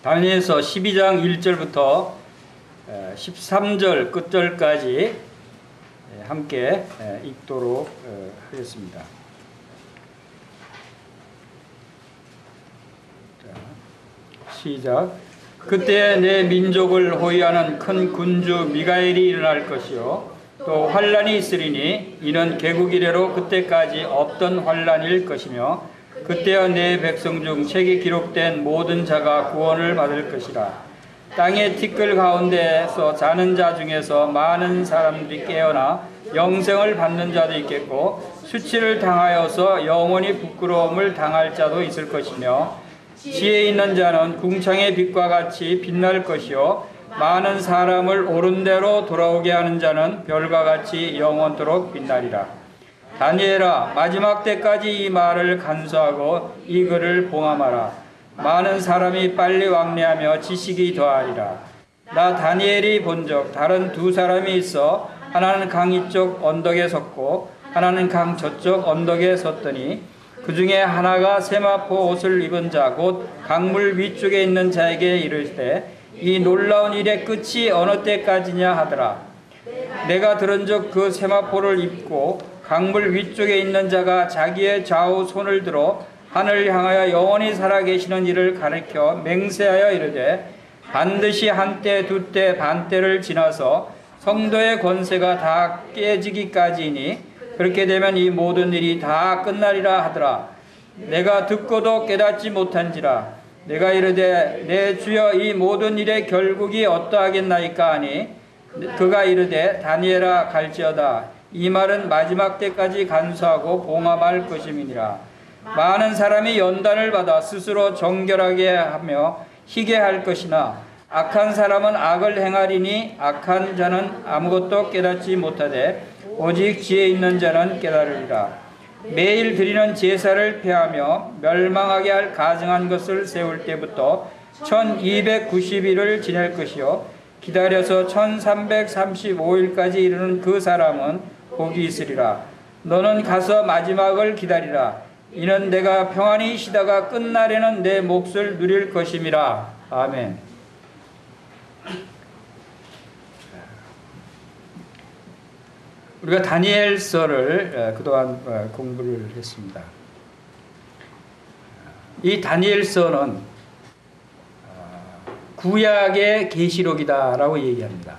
다니엘서 12장 1절부터 13절 끝절까지 함께 읽도록 하겠습니다. 시작. 그때 내 민족을 호위하는 큰 군주 미가엘이 일어날 것이요 또 환란이 있으리니 이는 개국 이래로 그때까지 없던 환란일 것이며 그때야 내 백성 중 책에 기록된 모든 자가 구원을 받을 것이라. 땅의 티끌 가운데서 자는 자 중에서 많은 사람들이 깨어나 영생을 받는 자도 있겠고 수치를 당하여서 영원히 부끄러움을 당할 자도 있을 것이며 지혜 있는 자는 궁창의 빛과 같이 빛날 것이요 많은 사람을 옳은 대로 돌아오게 하는 자는 별과 같이 영원토록 빛나리라. 다니엘아, 마지막 때까지 이 말을 간수하고 이 글을 봉함하라. 많은 사람이 빨리 왕래하며 지식이 더하리라. 나 다니엘이 본적 다른 두 사람이 있어 하나는 강 이쪽 언덕에 섰고 하나는 강 저쪽 언덕에 섰더니 그 중에 하나가 세마포 옷을 입은 자 곧 강물 위쪽에 있는 자에게 이르되 이 놀라운 일의 끝이 어느 때까지냐 하더라. 내가 들은즉 그 세마포를 입고 강물 위쪽에 있는 자가 자기의 좌우 손을 들어 하늘을 향하여 영원히 살아계시는 이를 가리켜 맹세하여 이르되 반드시 한때 두때 반때를 지나서 성도의 권세가 다 깨지기까지이니 그렇게 되면 이 모든 일이 다 끝나리라 하더라. 내가 듣고도 깨닫지 못한지라. 내가 이르되 내 주여 이 모든 일의 결국이 어떠하겠나이까 하니 그가 이르되 다니엘아 갈지어다. 이 말은 마지막 때까지 간수하고 봉함할 것임이니라. 많은 사람이 연단을 받아 스스로 정결하게 하며 희게 할 것이나 악한 사람은 악을 행하리니 악한 자는 아무것도 깨닫지 못하되 오직 지혜 있는 자는 깨달으리라. 매일 드리는 제사를 폐하며 멸망하게 할 가증한 것을 세울 때부터 1290일을 지낼 것이요 기다려서 1335일까지 이르는 그 사람은 복이 있으리라. 너는 가서 마지막을 기다리라. 이는 내가 평안히 쉬다가 끝날에는 내 몫을 누릴 것임이라. 아멘. 우리가 다니엘서를 그동안 공부를 했습니다. 이 다니엘서는 구약의 계시록이다라고 얘기합니다.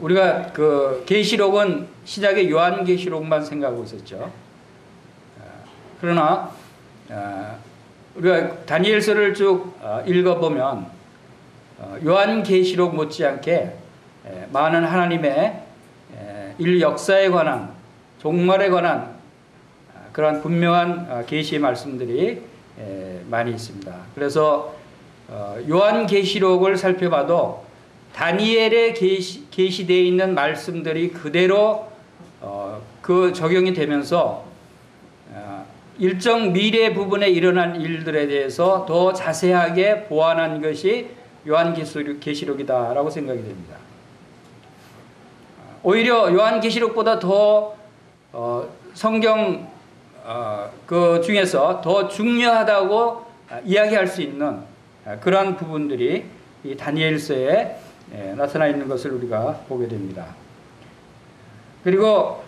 우리가 그 계시록은 신약의 요한계시록만 생각하고 있었죠. 그러나 우리가 다니엘서를 쭉 읽어보면 요한계시록 못지않게 많은 하나님의 일 역사에 관한 종말에 관한 그러한 분명한 계시의 말씀들이 많이 있습니다. 그래서 요한계시록을 살펴봐도 다니엘에 계시되어 있는 말씀들이 그대로 그 적용이 되면서 일정 미래 부분에 일어난 일들에 대해서 더 자세하게 보완한 것이 요한계시록이다라고 생각이 됩니다. 오히려 요한계시록보다 더 성경 그 중에서 더 중요하다고 이야기할 수 있는 그러한 부분들이 이 다니엘서에 나타나 있는 것을 우리가 보게 됩니다. 그리고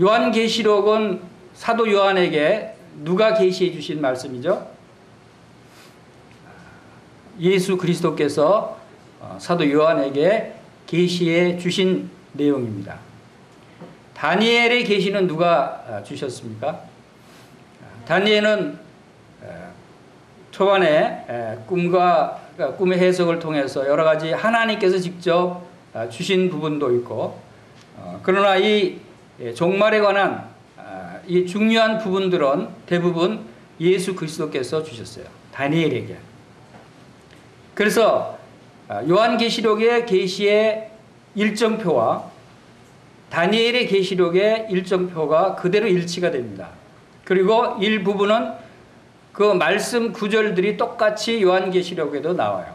요한계시록은 사도 요한에게 누가 계시해 주신 말씀이죠? 예수 그리스도께서 사도 요한에게 계시해 주신 내용입니다. 다니엘의 계시는 누가 주셨습니까? 다니엘은 초반에 꿈의 해석을 통해서 여러 가지 하나님께서 직접 주신 부분도 있고, 그러나 이 종말에 관한 이 중요한 부분들은 대부분 예수 그리스도께서 주셨어요. 다니엘에게. 그래서 요한계시록의 계시의 일정표와 다니엘의 계시록의 일정표가 그대로 일치가 됩니다. 그리고 일부분은 그 말씀 구절들이 똑같이 요한계시록에도 나와요.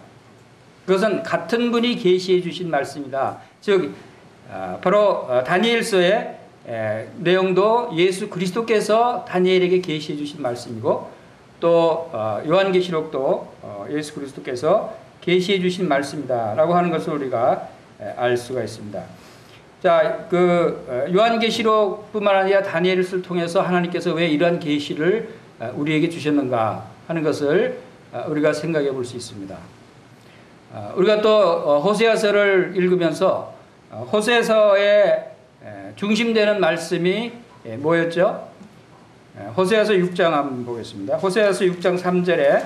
그것은 같은 분이 계시해 주신 말씀이다. 즉 바로 다니엘서의 내용도 예수 그리스도께서 다니엘에게 계시해 주신 말씀이고, 또 요한계시록도 예수 그리스도께서 계시해 주신 말씀이다 라고 하는 것을 우리가 알 수가 있습니다. 자, 요한계시록뿐만 아니라 다니엘을 통해서 하나님께서 왜 이러한 계시를 우리에게 주셨는가 하는 것을 우리가 생각해 볼 수 있습니다. 우리가 또 호세아서를 읽으면서 호세아서의 중심되는 말씀이 뭐였죠? 호세아서 6장 한번 보겠습니다. 호세아서 6장 3절에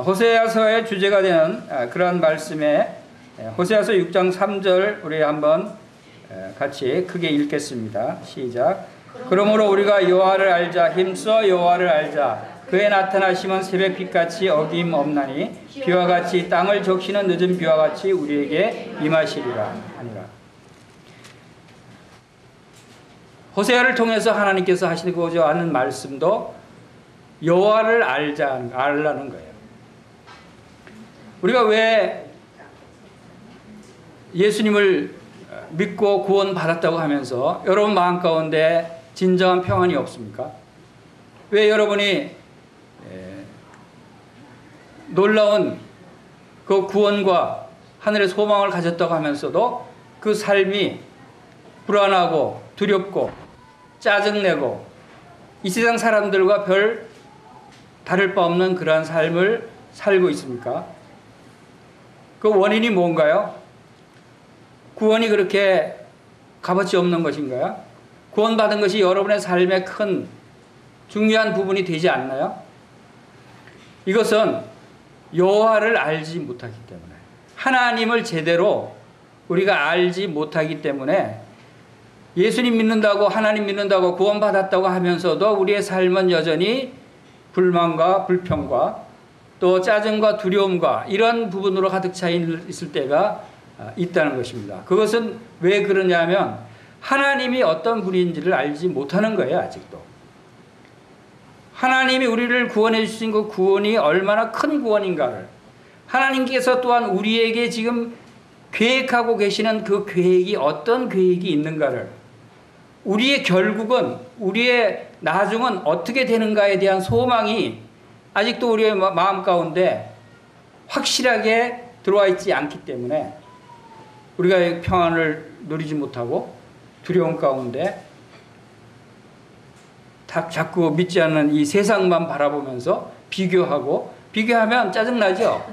호세아서의 주제가 되는 그러한 말씀에 호세아서 6장 3절 우리 한번 같이 크게 읽겠습니다. 시작. 그러므로 우리가 여호와를 알자. 힘써 여호와를 알자. 그의 나타나심은 새벽빛같이 어김없나니 비와 같이 땅을 적시는 늦은 비와 같이 우리에게 임하시리라 하니라. 호세아를 통해서 하나님께서 하시고자 하는 말씀도 여호와를 알라는 거예요. 우리가 왜 예수님을 믿고 구원받았다고 하면서 여러분 마음 가운데 진정한 평안이 없습니까? 왜 여러분이 놀라운 그 구원과 하늘의 소망을 가졌다고 하면서도 그 삶이 불안하고 두렵고 짜증내고 이 세상 사람들과 별 다를 바 없는 그러한 삶을 살고 있습니까? 그 원인이 뭔가요? 구원이 그렇게 값어치 없는 것인가요? 구원받은 것이 여러분의 삶의 큰 중요한 부분이 되지 않나요? 이것은 여호와를 알지 못하기 때문에, 하나님을 제대로 우리가 알지 못하기 때문에 예수님 믿는다고, 하나님 믿는다고, 구원받았다고 하면서도 우리의 삶은 여전히 불만과 불평과 또 짜증과 두려움과 이런 부분으로 가득 차 있을 때가 있다는 것입니다. 그것은 왜 그러냐면 하나님이 어떤 분인지를 알지 못하는 거예요. 아직도 하나님이 우리를 구원해 주신 그 구원이 얼마나 큰 구원인가를, 하나님께서 또한 우리에게 지금 계획하고 계시는 그 계획이 어떤 계획이 있는가를, 우리의 결국은, 우리의 나중은 어떻게 되는가에 대한 소망이 아직도 우리의 마음 가운데 확실하게 들어와 있지 않기 때문에 우리가 평안을 누리지 못하고 두려움 가운데 자꾸 믿지 않는 이 세상만 바라보면서 비교하면 짜증나죠.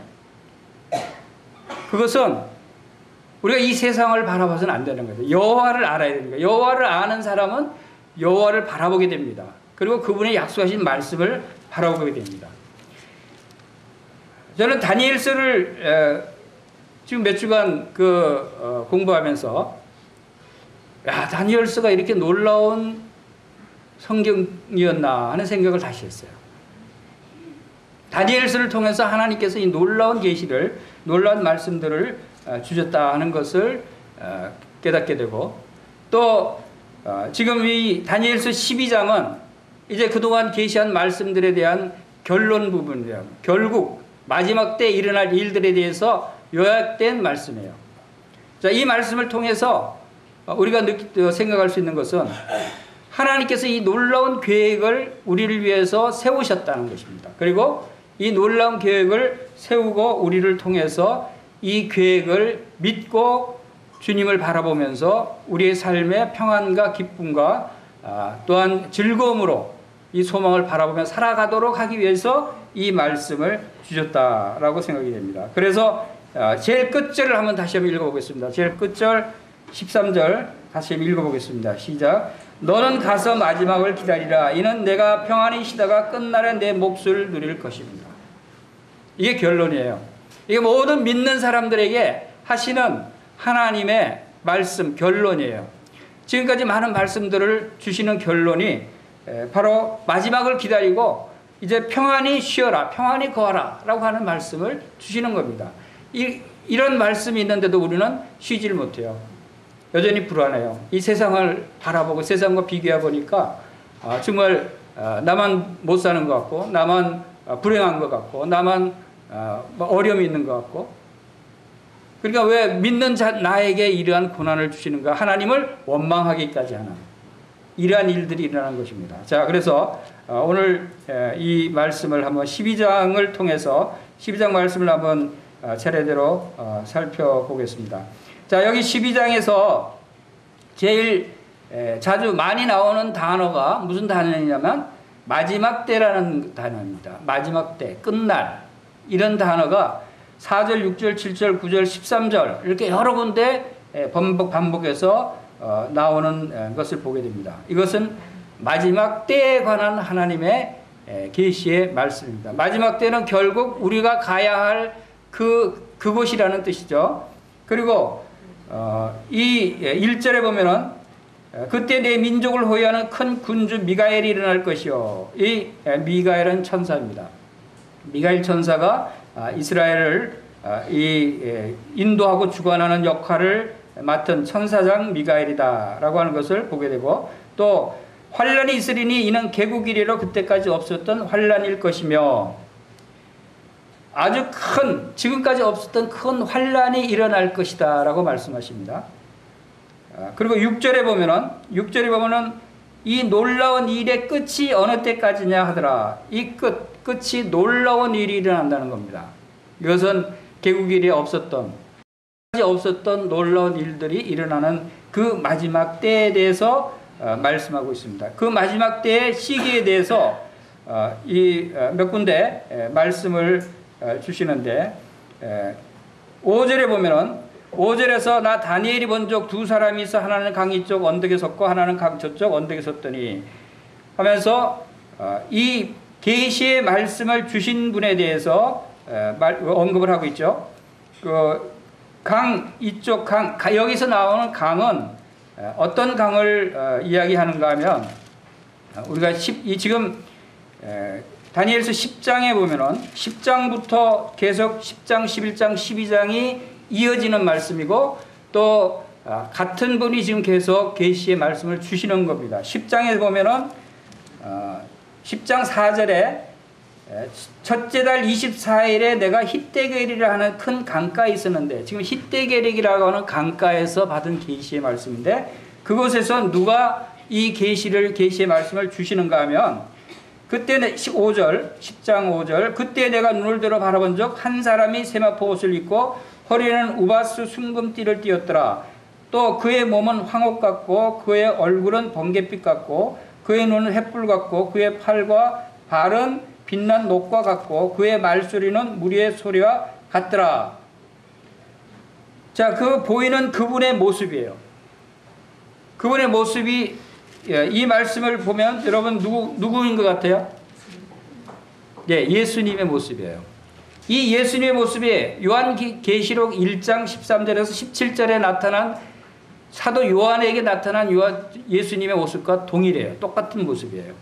그것은 우리가 이 세상을 바라봐서는 안 되는 거죠. 여호와를 알아야 됩니다. 여호와를 아는 사람은 여호와를 바라보게 됩니다. 그리고 그분의 약속하신 말씀을 바라보게 됩니다. 저는 다니엘서를 지금 몇 주간 공부하면서 다니엘서가 이렇게 놀라운 성경이었나 하는 생각을 다시 했어요. 다니엘서를 통해서 하나님께서 이 놀라운 계시를, 놀라운 말씀들을 주셨다 하는 것을 깨닫게 되고, 또 지금 이 다니엘서 12장은 이제 그동안 계시한 말씀들에 대한 결론 부분이에요. 결국 마지막 때 일어날 일들에 대해서 요약된 말씀이에요. 자, 이 말씀을 통해서 우리가 생각할 수 있는 것은 하나님께서 이 놀라운 계획을 우리를 위해서 세우셨다는 것입니다. 그리고 이 놀라운 계획을 세우고 우리를 통해서 이 계획을 믿고 주님을 바라보면서 우리의 삶의 평안과 기쁨과 또한 즐거움으로 이 소망을 바라보며 살아가도록 하기 위해서 이 말씀을 주셨다라고 생각이 됩니다. 그래서 제일 끝절을 한번 다시 한번 읽어보겠습니다. 제일 끝절 13절 다시 한번 읽어보겠습니다. 시작. 너는 가서 마지막을 기다리라. 이는 내가 평안히 쉬다가 끝날에 내 몫을 누릴 것입니다. 이게 결론이에요. 이게 모든 믿는 사람들에게 하시는 하나님의 말씀 결론이에요. 지금까지 많은 말씀들을 주시는 결론이 바로 마지막을 기다리고 이제 평안히 쉬어라, 평안히 거하라 라고 하는 말씀을 주시는 겁니다. 이런 말씀이 있는데도 우리는 쉬질 못해요. 여전히 불안해요. 이 세상을 바라보고 세상과 비교해 보니까 정말 나만 못 사는 것 같고, 나만 불행한 것 같고, 나만 어려움이 있는 것 같고. 그러니까 왜 믿는 나에게 이러한 고난을 주시는가? 하나님을 원망하기까지 하는 이러한 일들이 일어나는 것입니다. 자, 그래서 오늘 이 말씀을 한번 12장을 통해서 12장 말씀을 한번 차례대로 살펴보겠습니다. 자, 여기 12장에서 제일 자주 많이 나오는 단어가 무슨 단어냐면 마지막 때라는 단어입니다. 마지막 때, 끝날. 이런 단어가 4절, 6절, 7절, 9절, 13절 이렇게 여러 군데 반복해서 나오는 것을 보게 됩니다. 이것은 마지막 때에 관한 하나님의 계시의 말씀입니다. 마지막 때는 결국 우리가 가야 할 그곳이라는 뜻이죠. 그리고 이 1절에 보면은 그때 내 민족을 호위하는 큰 군주 미가엘이 일어날 것이요. 이 미가엘은 천사입니다. 미가엘 천사가 이스라엘을 인도하고 주관하는 역할을 맡은 천사장 미가엘이다라고 하는 것을 보게 되고, 또 환란이 있으리니 이는 개국 이래로 그때까지 없었던 환란일 것이며, 아주 큰, 지금까지 없었던 큰 환란이 일어날 것이다 라고 말씀하십니다. 그리고 6절에 보면은 이 놀라운 일의 끝이 어느 때까지냐 하더라. 이 끝이 놀라운 일이 일어난다는 겁니다. 이것은 개국일에 없었던 놀라운 일들이 일어나는 그 마지막 때에 대해서 말씀하고 있습니다. 그 마지막 때의 시기에 대해서 몇 군데 말씀을 주시는데, 5절에 보면은 5절에서 나 다니엘이 본 적 두 사람이 있어 하나는 강 이쪽 언덕에 섰고 하나는 강 저쪽 언덕에 섰더니 하면서 이 계시의 말씀을 주신 분에 대해서 언급을 하고 있죠. 그 강 이쪽 여기서 나오는 강은 어떤 강을 이야기하는가 하면, 우리가 지금 다니엘서 10장에 보면은 10장부터 계속 10장, 11장, 12장이 이어지는 말씀이고, 또 같은 분이 지금 계속 계시의 말씀을 주시는 겁니다. 10장에 보면은 10장 4절에 첫째 달 24일에 내가 hit대계리라 하는 큰 강가에 있었는데, 지금 hit대계리라고 하는 강가에서 받은 계시의 말씀인데, 그곳에서 누가 이 계시의 말씀을 주시는가 하면, 그때는 10장 5절 그때 내가 눈을 들어 바라본 적 한 사람이 세마포 옷을 입고 허리에는 우바스 순금띠를 띠었더라. 또 그의 몸은 황옥 같고 그의 얼굴은 번갯빛 같고 그의 눈은 횃불 같고 그의 팔과 발은 빛난 녹과 같고 그의 말소리는 무리의 소리와 같더라. 자, 그 보이는 그분의 모습이에요. 그분의 모습이, 이 말씀을 보면 여러분 누구인 것 같아요? 네, 예수님의 모습이에요. 이 예수님의 모습이 요한계시록 1장 13절에서 17절에 나타난 사도 요한에게 나타난 예수님의 모습과 동일해요. 똑같은 모습이에요.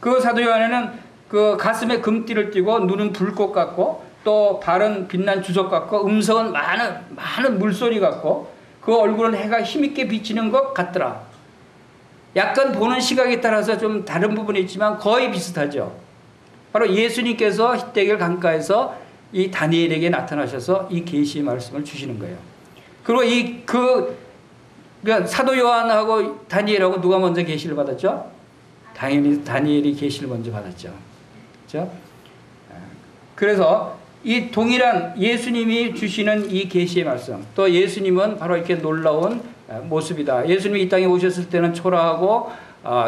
그 사도 요한에는 그 가슴에 금띠를 띠고 눈은 불꽃 같고 또 발은 빛난 주석 같고 음성은 많은 물소리 같고 그 얼굴은 해가 힘있게 비치는 것 같더라. 약간 보는 시각에 따라서 좀 다른 부분이 있지만 거의 비슷하죠. 바로 예수님께서 hit대겔 강가에서 이 다니엘에게 나타나셔서 이 계시의 말씀을 주시는 거예요. 그리고 그러니까 사도 요한하고 다니엘하고 누가 먼저 계시를 받았죠? 당연히 다니엘이 계시를 먼저 받았죠. 그렇죠? 그래서 이 동일한 예수님이 주시는 이 계시의 말씀, 또 예수님은 바로 이렇게 놀라운 모습이다. 예수님이 이 땅에 오셨을 때는 초라하고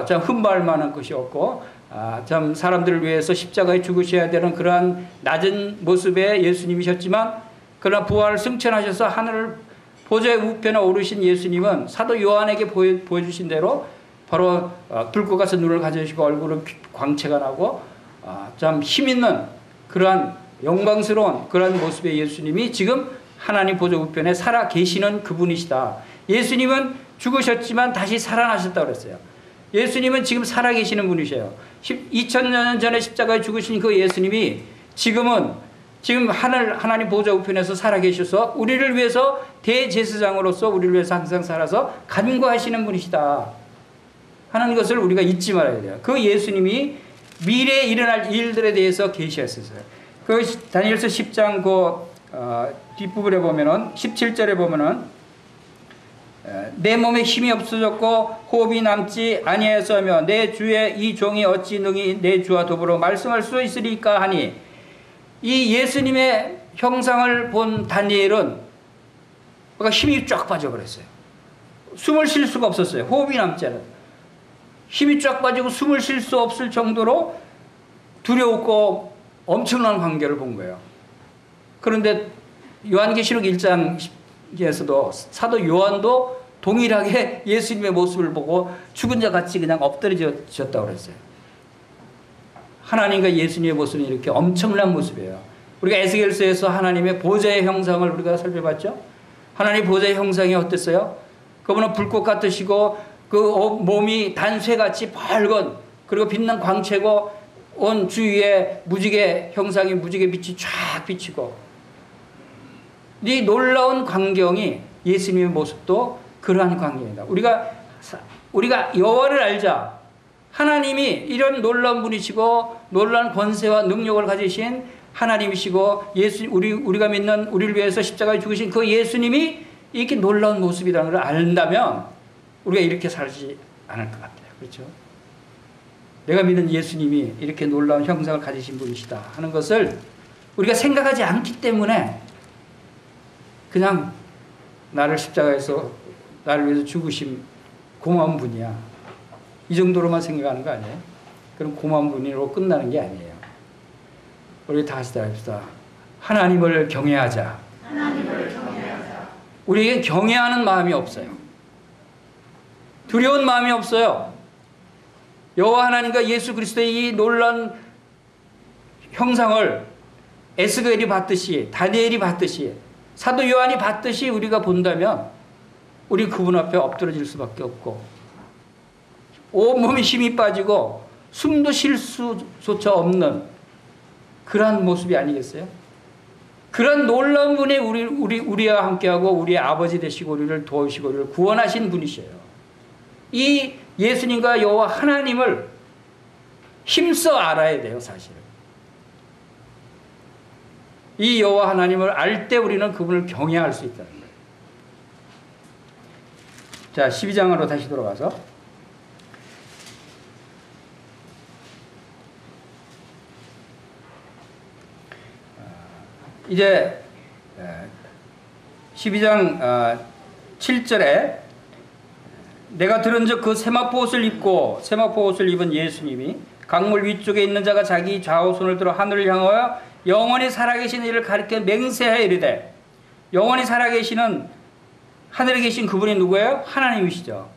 참 흠모할 만한 것이 없고 참 사람들을 위해서 십자가에 죽으셔야 되는 그러한 낮은 모습의 예수님이셨지만, 그러나 부활을 승천하셔서 하늘 보좌의 우편에 오르신 예수님은 사도 요한에게 보여주신 대로 바로 불꽃 같은 눈을 가지시고 얼굴은 광채가 나고 참 힘있는 그러한 영광스러운 그러한 모습의 예수님이 지금 하나님 보좌 우편에 살아 계시는 그분이시다. 예수님은 죽으셨지만 다시 살아나셨다고 그랬어요. 예수님은 지금 살아 계시는 분이셔요. 2000년 전에 십자가에 죽으신 그 예수님이 지금은 지금 하나님 보좌 우편에서 살아계셔서 우리를 위해서 대제사장으로서 우리를 위해서 항상 살아서 간구하시는 분이시다 하는 것을 우리가 잊지 말아야 돼요. 그 예수님이 미래에 일어날 일들에 대해서 계시했었어요. 그 다니엘서 10장 뒷부분에 보면은 17절에 보면은 내 몸에 힘이 없어졌고 호흡이 남지 아니하였으며 내 주의 이 종이 어찌 능히 내 주와 더불어 말씀할 수 있으리까 하니, 이 예수님의 형상을 본 다니엘은 힘이 쫙 빠져버렸어요. 숨을 쉴 수가 없었어요. 호흡이 남지 않아요. 힘이 쫙 빠지고 숨을 쉴 수 없을 정도로 두려웠고 엄청난 광경을 본 거예요. 그런데 요한계시록 1장에서도 사도 요한도 동일하게 예수님의 모습을 보고 죽은 자 같이 그냥 엎드려졌다고 그랬어요. 하나님과 예수님의 모습은 이렇게 엄청난 모습이에요. 우리가 에스겔서에서 하나님의 보좌의 형상을 우리가 살펴봤죠. 하나님 보좌의 형상이 어땠어요? 그분은 불꽃 같으시고 그 몸이 단쇠같이 밝은, 그리고 빛난 광채고 온 주위에 무지개 형상이 무지개 빛이 쫙 비치고, 이 놀라운 광경이 예수님의 모습도 그러한 광경이다. 우리가 여호와를 알자. 하나님이 이런 놀라운 분이시고 놀라운 권세와 능력을 가지신 하나님이시고 우리가 믿는 우리를 위해서 십자가에 죽으신 그 예수님이 이렇게 놀라운 모습이라는 걸 안다면 우리가 이렇게 살지 않을 것 같아요. 그렇죠? 내가 믿는 예수님이 이렇게 놀라운 형상을 가지신 분이시다 하는 것을 우리가 생각하지 않기 때문에 그냥 나를 십자가에서 나를 위해서 죽으신 고마운 분이야, 이 정도로만 생각하는 거 아니에요? 그럼 고마운 분으로 끝나는 게 아니에요. 우리 다시 다 합시다. 하나님을 경외하자. 우리에게 경외하는 마음이 없어요. 두려운 마음이 없어요. 여호와 하나님과 예수 그리스도의 이 놀라운 형상을 에스겔이 봤듯이, 다니엘이 봤듯이, 사도 요한이 봤듯이 우리가 본다면 우리 그분 앞에 엎드러질 수밖에 없고 온몸에 힘이 빠지고 숨도 쉴 수조차 없는 그러한 모습이 아니겠어요? 그런 놀라운 분이 우리와 함께하고 우리의 아버지 되시고 우리를 도우시고 우리를 구원하신 분이셔요. 이 예수님과 여호와 하나님을 힘써 알아야 돼요, 사실은. 이 여호와 하나님을 알 때 우리는 그분을 경외할 수 있다는 거예요. 자, 12장으로 다시 돌아가서 이제 12장 7절에 내가 들은즉 그 세마포 옷을 입고 세마포 옷을 입은 예수님이 강물 위쪽에 있는 자가 자기 좌우 손을 들어 하늘을 향하여 영원히 살아계신 이를 가리켜 맹세하여 이르되, 영원히 살아계시는 하늘에 계신 그분이 누구예요? 하나님이시죠.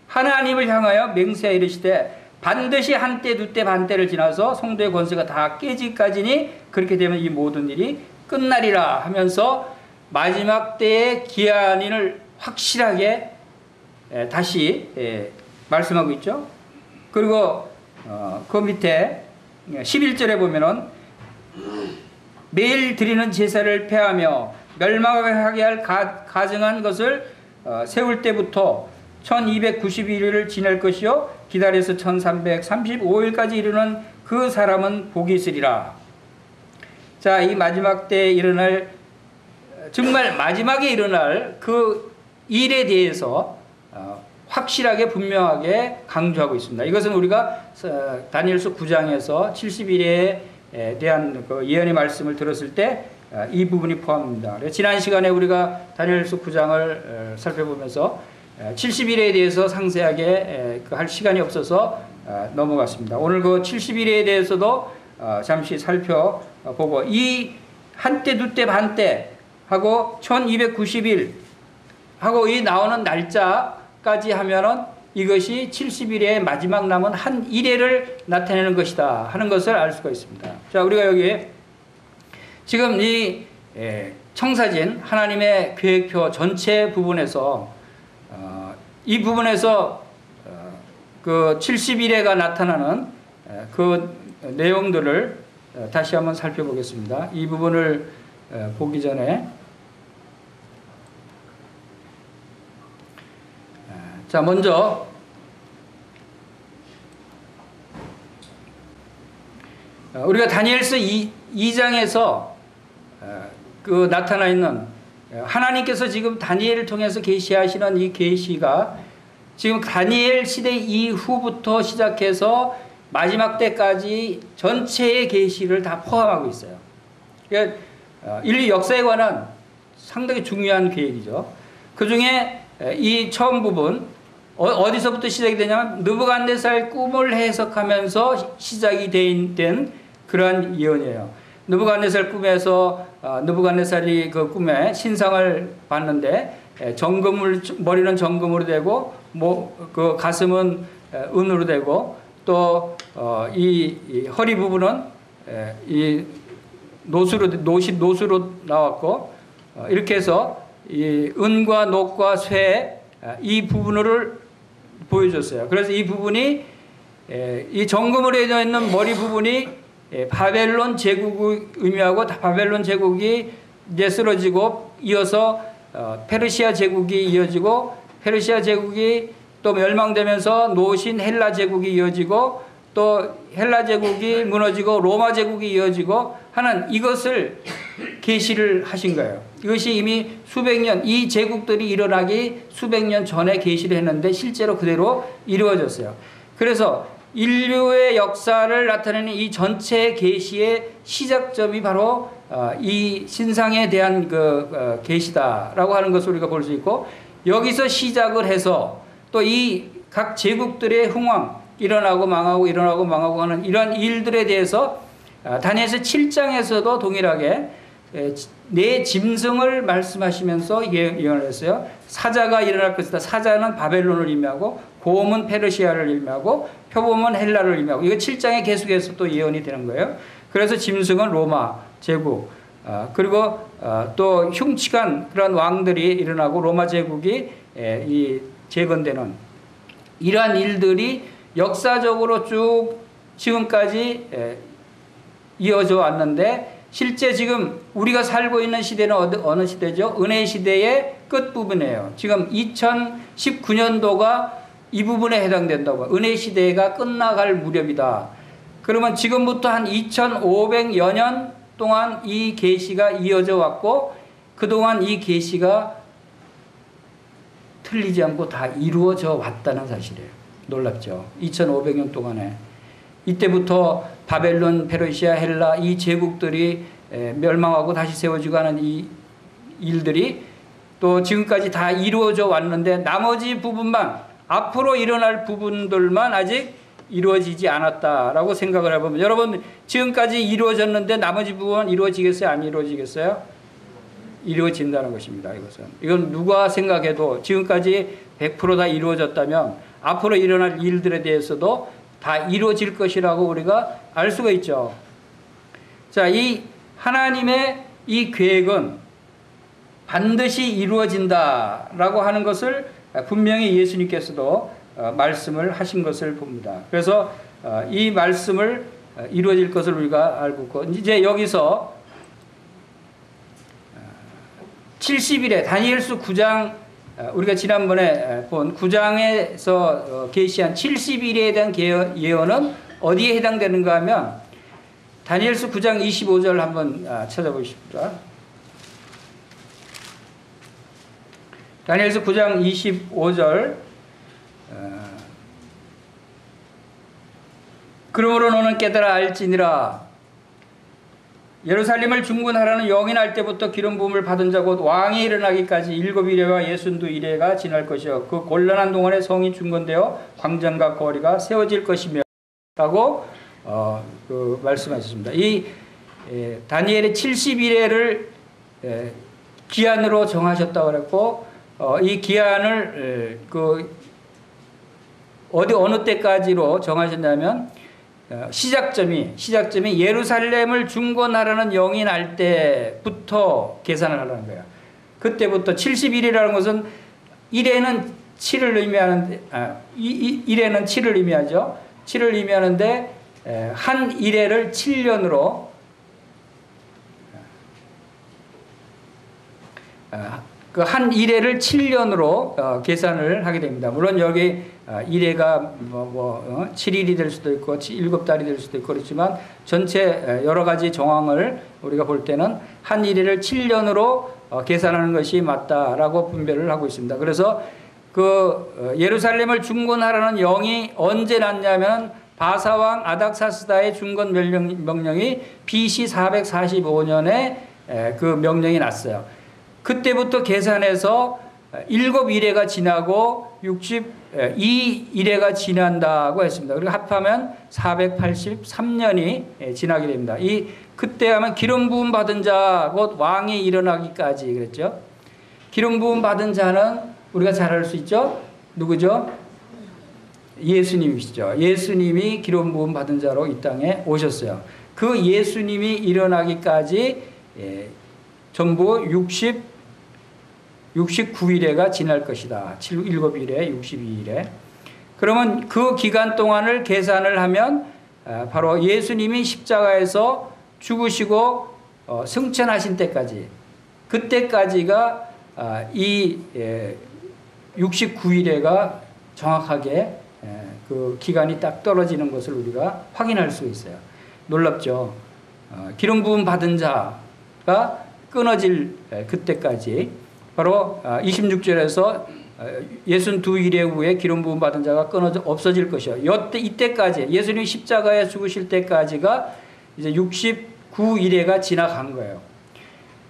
하나님을 향하여 맹세하여 이르시되 반드시 한때 두때 반때를 지나서 성도의 권세가 다 깨지까지니 그렇게 되면 이 모든 일이 끝나리라 하면서 마지막 때의 기한을 확실하게 다시 말씀하고 있죠. 그리고 그 밑에 11절에 보면은 매일 드리는 제사를 폐하며 멸망하게 할 가증한 것을 세울 때부터 1291일을 지낼 것이요 기다려서 1335일까지 이르는 그 사람은 복이 있으리라. 자, 이 마지막 때에 일어날, 정말 마지막에 일어날 그 일에 대해서 확실하게 분명하게 강조하고 있습니다. 이것은 우리가 다니엘서 9장에서 70일에 대한 그 예언의 말씀을 들었을 때 이 부분이 포함됩니다. 지난 시간에 우리가 다니엘서 9장을 살펴보면서 70일에 대해서 상세하게 할 시간이 없어서 넘어갔습니다. 오늘 그 70일에 대해서도 잠시 살펴보고, 이 한때 두때 반때 하고 1290일 하고 이 나오는 날짜까지 하면은 이것이 70일의 마지막 남은 한 일회를 나타내는 것이다 하는 것을 알 수가 있습니다. 자, 우리가 여기 지금 이 청사진 하나님의 계획표 전체 부분에서 이 부분에서 그 70일에가 나타나는 그 내용들을 다시 한번 살펴보겠습니다. 이 부분을 보기 전에 자, 먼저 우리가 다니엘서 2장에서 그 나타나 있는 하나님께서 지금 다니엘을 통해서 계시하시는 이 계시가 지금 다니엘 시대 이후부터 시작해서 마지막 때까지 전체의 계시를 다 포함하고 있어요. 그러니까 인류 역사에 관한 상당히 중요한 계획이죠. 그 중에 이 처음 부분 어디서부터 시작이 되냐면 느부갓네살 꿈을 해석하면서 시작이 된 그러한 예언이에요. 느부갓네살 꿈에서 느부갓네살이 그 꿈에 신상을 봤는데 머리는 정금으로 되고 그 가슴은 은으로 되고 또 이 허리 부분은 이 노수로 나왔고 이렇게 해서 이 은과 녹과 쇠 이 부분을 보여줬어요. 그래서 이 부분이 이 정금으로 되어 있는 머리 부분이 바벨론 제국을 의미하고 바벨론 제국이 이제 쓰러지고 이어서 페르시아 제국이 이어지고 페르시아 제국이 또 멸망되면서 노신 헬라 제국이 이어지고 또 헬라 제국이 무너지고 로마 제국이 이어지고 하는 이것을 계시를 하신 거예요. 이것이 이미 수백 년, 이 제국들이 일어나기 수백 년 전에 계시를 했는데 실제로 그대로 이루어졌어요. 그래서 인류의 역사를 나타내는 이 전체 계시의 시작점이 바로 이 신상에 대한 그 계시다라고 하는 것을 우리가 볼 수 있고 여기서 시작을 해서 또 이 각 제국들의 흥왕 일어나고 망하고 하는 이런 일들에 대해서 다니엘서 7장에서도 동일하게 내 짐승을 말씀하시면서 예언을 했어요. 사자가 일어날 것이다. 사자는 바벨론을 의미하고 고음은 페르시아를 의미하고 표범은 헬라를 의미하고 이거 7장에 계속해서 또 예언이 되는 거예요. 그래서 짐승은 로마 제국 그리고 또 흉측한 그런 왕들이 일어나고 로마 제국이 이 재건되는 이러한 일들이 역사적으로 쭉 지금까지 이어져 왔는데 실제 지금 우리가 살고 있는 시대는 어느 시대죠? 은혜 시대의 끝부분이에요. 지금 2019년도가 이 부분에 해당된다고. 은혜 시대가 끝나갈 무렵이다. 그러면 지금부터 한 2500여 년 동안 이 계시가 이어져 왔고 그동안 이 계시가 틀리지 않고 다 이루어져 왔다는 사실이에요. 놀랍죠? 2500년 동안에. 이때부터 바벨론, 페르시아, 헬라 이 제국들이 멸망하고 다시 세워지고 하는 이 일들이 또 지금까지 다 이루어져 왔는데 나머지 부분만 앞으로 일어날 부분들만 아직 이루어지지 않았다라고 생각을 해보면 여러분 지금까지 이루어졌는데 나머지 부분은 이루어지겠어요? 안 이루어지겠어요? 이루어진다는 것입니다. 이건 누가 생각해도 지금까지 100% 다 이루어졌다면 앞으로 일어날 일들에 대해서도 다 이루어질 것이라고 우리가 알 수가 있죠. 자, 이 하나님의 이 계획은 반드시 이루어진다라고 하는 것을 분명히 예수님께서도 말씀을 하신 것을 봅니다. 그래서 이 말씀을 이루어질 것을 우리가 알고 있고 이제 여기서 70일에 다니엘서 9장 우리가 지난번에 본 9장에서 계시한 70일에 대한 예언은 어디에 해당되는가 하면 다니엘서 9장 25절 한번 찾아보십시오. 다니엘서 9장 25절 그러므로 너는 깨달아 알지니라 예루살렘을 중군하라는 영이 날 때부터 기름 부음을 받은 자 곧 왕이 일어나기까지 7이레와 62이레가 지날 것이요 그 곤란한 동안에 성이 중건되어 광장과 거리가 세워질 것이며 라고 말씀하셨습니다. 이 다니엘의 70이레를 기한으로 정하셨다고 그랬고 이 기한을 어느 때까지로 정하셨냐면 시작점이 예루살렘을 중건하라는 영이 날 때부터 계산을 하라는 거예요. 그때부터 70일이라는 것은 1에는 7을 의미하는데 1에는 7을 의미하죠. 7을 의미하는데 한 1회를 7년으로 그 한 일해를 7년으로 계산을 하게 됩니다. 물론 여기 일해가 7일이 될 수도 있고 7달이 될 수도 있고 그렇지만 전체 여러 가지 정황을 우리가 볼 때는 한 일해를 7년으로 계산하는 것이 맞다라고 분별을 하고 있습니다. 그래서 그 예루살렘을 중건하라는 영이 언제 났냐면 바사왕 아닥사스다의 중건 명령이 BC 445년에 그 명령이 났어요. 그때부터 계산해서 7일해가 지나고 62일해가 지난다고 했습니다. 그리고 합하면 483년이 지나게 됩니다. 그때 하면 기름 부음 받은 자 곧 왕이 일어나기까지 그랬죠. 기름 부음 받은 자는 우리가 잘 알 수 있죠. 누구죠? 예수님이시죠. 예수님이 기름 부음 받은 자로 이 땅에 오셨어요. 그 예수님이 일어나기까지 전부 69일해가 지날 것이다. 7일에 62일에. 그러면 그 기간 동안을 계산을 하면 바로 예수님이 십자가에서 죽으시고 승천하신 때까지 그때까지가 이 69일해가 정확하게 그 기간이 딱 떨어지는 것을 우리가 확인할 수 있어요. 놀랍죠. 기름 부음 받은 자가 끊어질 그때까지 바로 26절에서 62일의 후에 기름 부음 받은 자가 끊어져 없어질 것이요. 이때까지 예수님이 십자가에 죽으실 때까지가 이제 69일해가 지나간 거예요.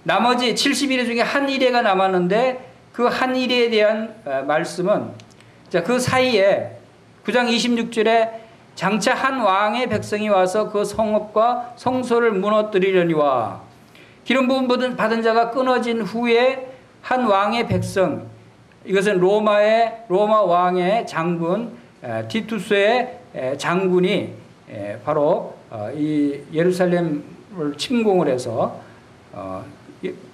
나머지 70일해 중에 한 일해가 남았는데 그 한 일해에 대한 말씀은 그 사이에 9장 26절에 장차 한 왕의 백성이 와서 그 성읍과 성소를 무너뜨리려니와 기름 부음 받은 자가 끊어진 후에 한 왕의 백성, 이것은 로마 왕의 장군 티투스의 장군이 바로 이 예루살렘을 침공을 해서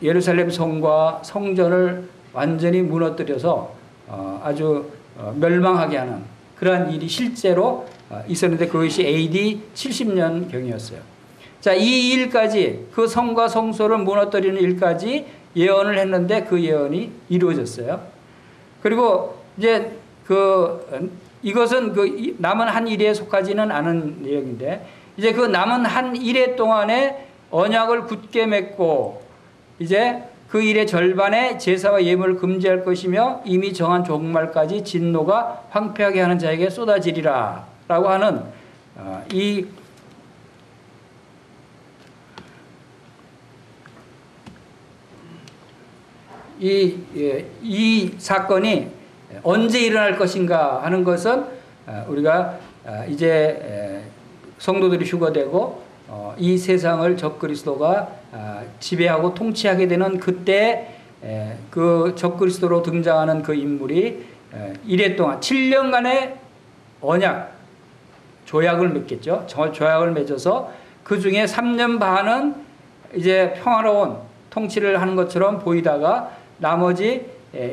예루살렘 성과 성전을 완전히 무너뜨려서 아주 멸망하게 하는 그러한 일이 실제로 있었는데 그것이 AD 70년경이었어요. 자, 이 일까지 그 성과 성소를 무너뜨리는 일까지 예언을 했는데 그 예언이 이루어졌어요. 그리고 이제 이것은 그 남은 한 일에 속하지는 않은 내용인데 이제 그 남은 한 일해 동안에 언약을 굳게 맺고 이제 그 일의 절반에 제사와 예물을 금지할 것이며 이미 정한 종말까지 진노가 황폐하게 하는 자에게 쏟아지리라 라고 하는 이 사건이 언제 일어날 것인가 하는 것은 우리가 이제 성도들이 휴거되고 이 세상을 적그리스도가 지배하고 통치하게 되는 그때 그 적그리스도로 등장하는 그 인물이 이래 동안 7년간의 언약 조약을 맺겠죠. 조약을 맺어서 그 중에 3년 반은 이제 평화로운 통치를 하는 것처럼 보이다가 나머지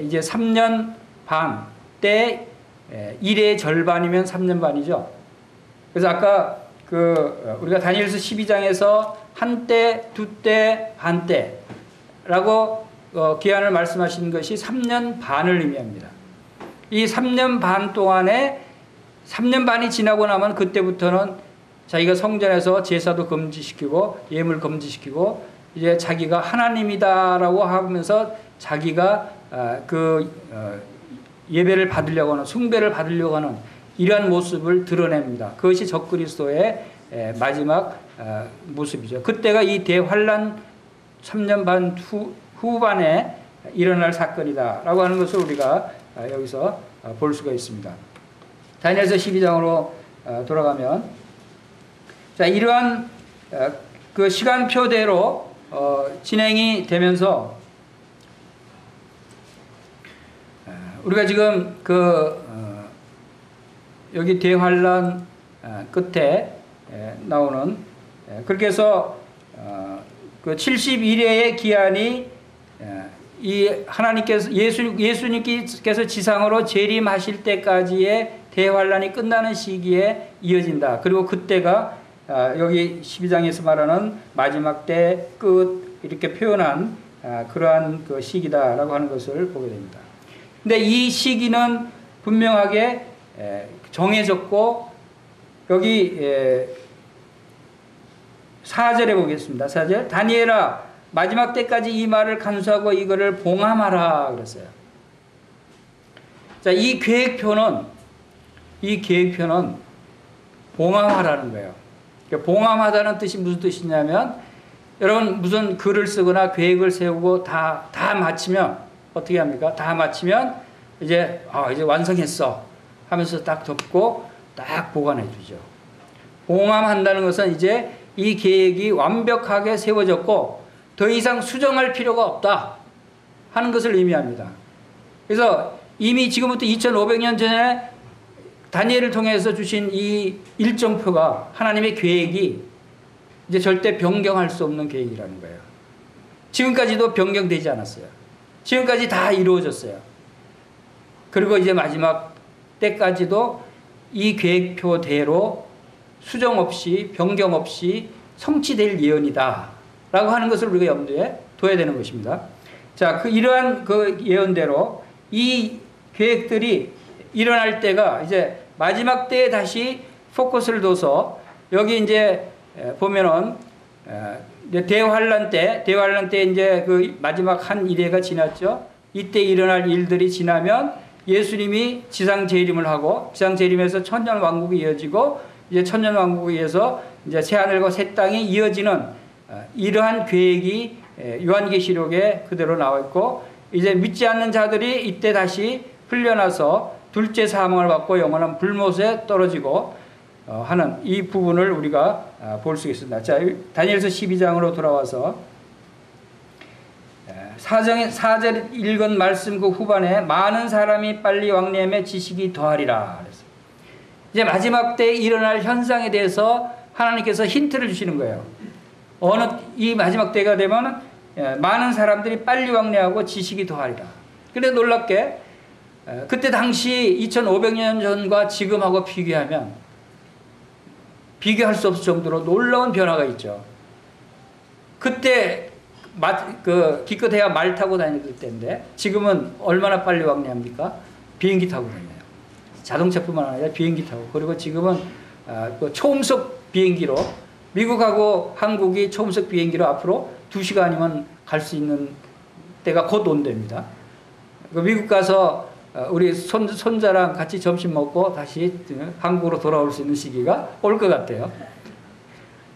이제 3년 반 때 일의 절반이면 3년 반이죠. 그래서 아까 우리가 다니엘서 12장에서 한때, 두때, 반때라고 기한을 말씀하신 것이 3년 반을 의미합니다. 이 3년 반 동안에 3년 반이 지나고 나면 그때부터는 자기가 성전에서 제사도 금지시키고 예물 금지시키고 이제 자기가 하나님이다라고 하면서 자기가 예배를 받으려고 하는 숭배를 받으려고 하는 이러한 모습을 드러냅니다. 그것이 적그리스도의 마지막 모습이죠. 그때가 이 대환란 3년 반 후반에 일어날 사건이다라고 하는 것을 우리가 여기서 볼 수가 있습니다. 다니엘서 12장으로 돌아가면 자 이러한 그 시간표대로 진행이 되면서 우리가 지금 여기 대환란 끝에 나오는 그렇게 해서 그 71회의 기한이 이 하나님께서 예수님께서 지상으로 재림하실 때까지의 대환란이 끝나는 시기에 이어진다. 그리고 그때가 여기 12장에서 말하는 마지막 때 끝 이렇게 표현한 그러한 그 시기다라고 하는 것을 보게 됩니다. 근데 이 시기는 분명하게 정해졌고, 여기 4절에 보겠습니다. 4절. 다니엘아, 마지막 때까지 이 말을 간수하고 이거를 봉함하라 그랬어요. 자, 이 계획표는 봉함하라는 거예요. 봉함하다는 뜻이 무슨 뜻이냐면, 여러분 무슨 글을 쓰거나 계획을 세우고 다 마치면 어떻게 합니까? 다 마치면 이제 완성했어 하면서 딱 덮고 딱 보관해 주죠. 봉함한다는 것은 이제 이 계획이 완벽하게 세워졌고 더 이상 수정할 필요가 없다 하는 것을 의미합니다. 그래서 이미 지금부터 2500년 전에 다니엘을 통해서 주신 이 일정표가, 하나님의 계획이 이제 절대 변경할 수 없는 계획이라는 거예요. 지금까지도 변경되지 않았어요. 지금까지 다 이루어졌어요. 그리고 이제 마지막 때까지도 이 계획표대로 수정 없이 변경 없이 성취될 예언이다 라고 하는 것을 우리가 염두에 둬야 되는 것입니다. 자, 이러한 그 예언대로 이 계획들이 일어날 때가 이제 마지막 때에 다시 포커스를 둬서, 여기 이제 보면은 대환란 때 이제 그 마지막 한 이래가 지났죠. 이때 일어날 일들이 지나면 예수님이 지상 재림을 하고, 지상 재림에서 천년 왕국이 이어지고, 이제 천년 왕국에 의해서 이제 새 하늘과 새 땅이 이어지는 이러한 계획이 요한계시록에 그대로 나와 있고, 이제 믿지 않는 자들이 이때 다시 풀려나서 둘째 사망을 받고 영원한 불못에 떨어지고 하는 이 부분을 우리가 볼 수 있습니다. 자, 다니엘서 12장으로 돌아와서 4절 읽은 말씀 그 후반에 많은 사람이 빨리 왕래하며 지식이 더하리라 그랬어요. 이제 마지막 때 일어날 현상에 대해서 하나님께서 힌트를 주시는 거예요. 이 마지막 때가 되면 많은 사람들이 빨리 왕래하고 지식이 더하리라. 그런데 놀랍게 그때 당시 2500년 전과 지금하고 비교하면 비교할 수 없을 정도로 놀라운 변화가 있죠. 그때 기껏해야 말 타고 다니던 때인데 지금은 얼마나 빨리 왕래합니까? 비행기 타고 다녀요. 자동차뿐만 아니라 비행기 타고. 그리고 지금은 초음속 비행기로, 미국하고 한국이 초음속 비행기로 앞으로 2시간이면 갈 수 있는 때가 곧 온답니다. 미국 가서 우리 손자랑 같이 점심 먹고 다시 한국으로 돌아올 수 있는 시기가 올 것 같아요.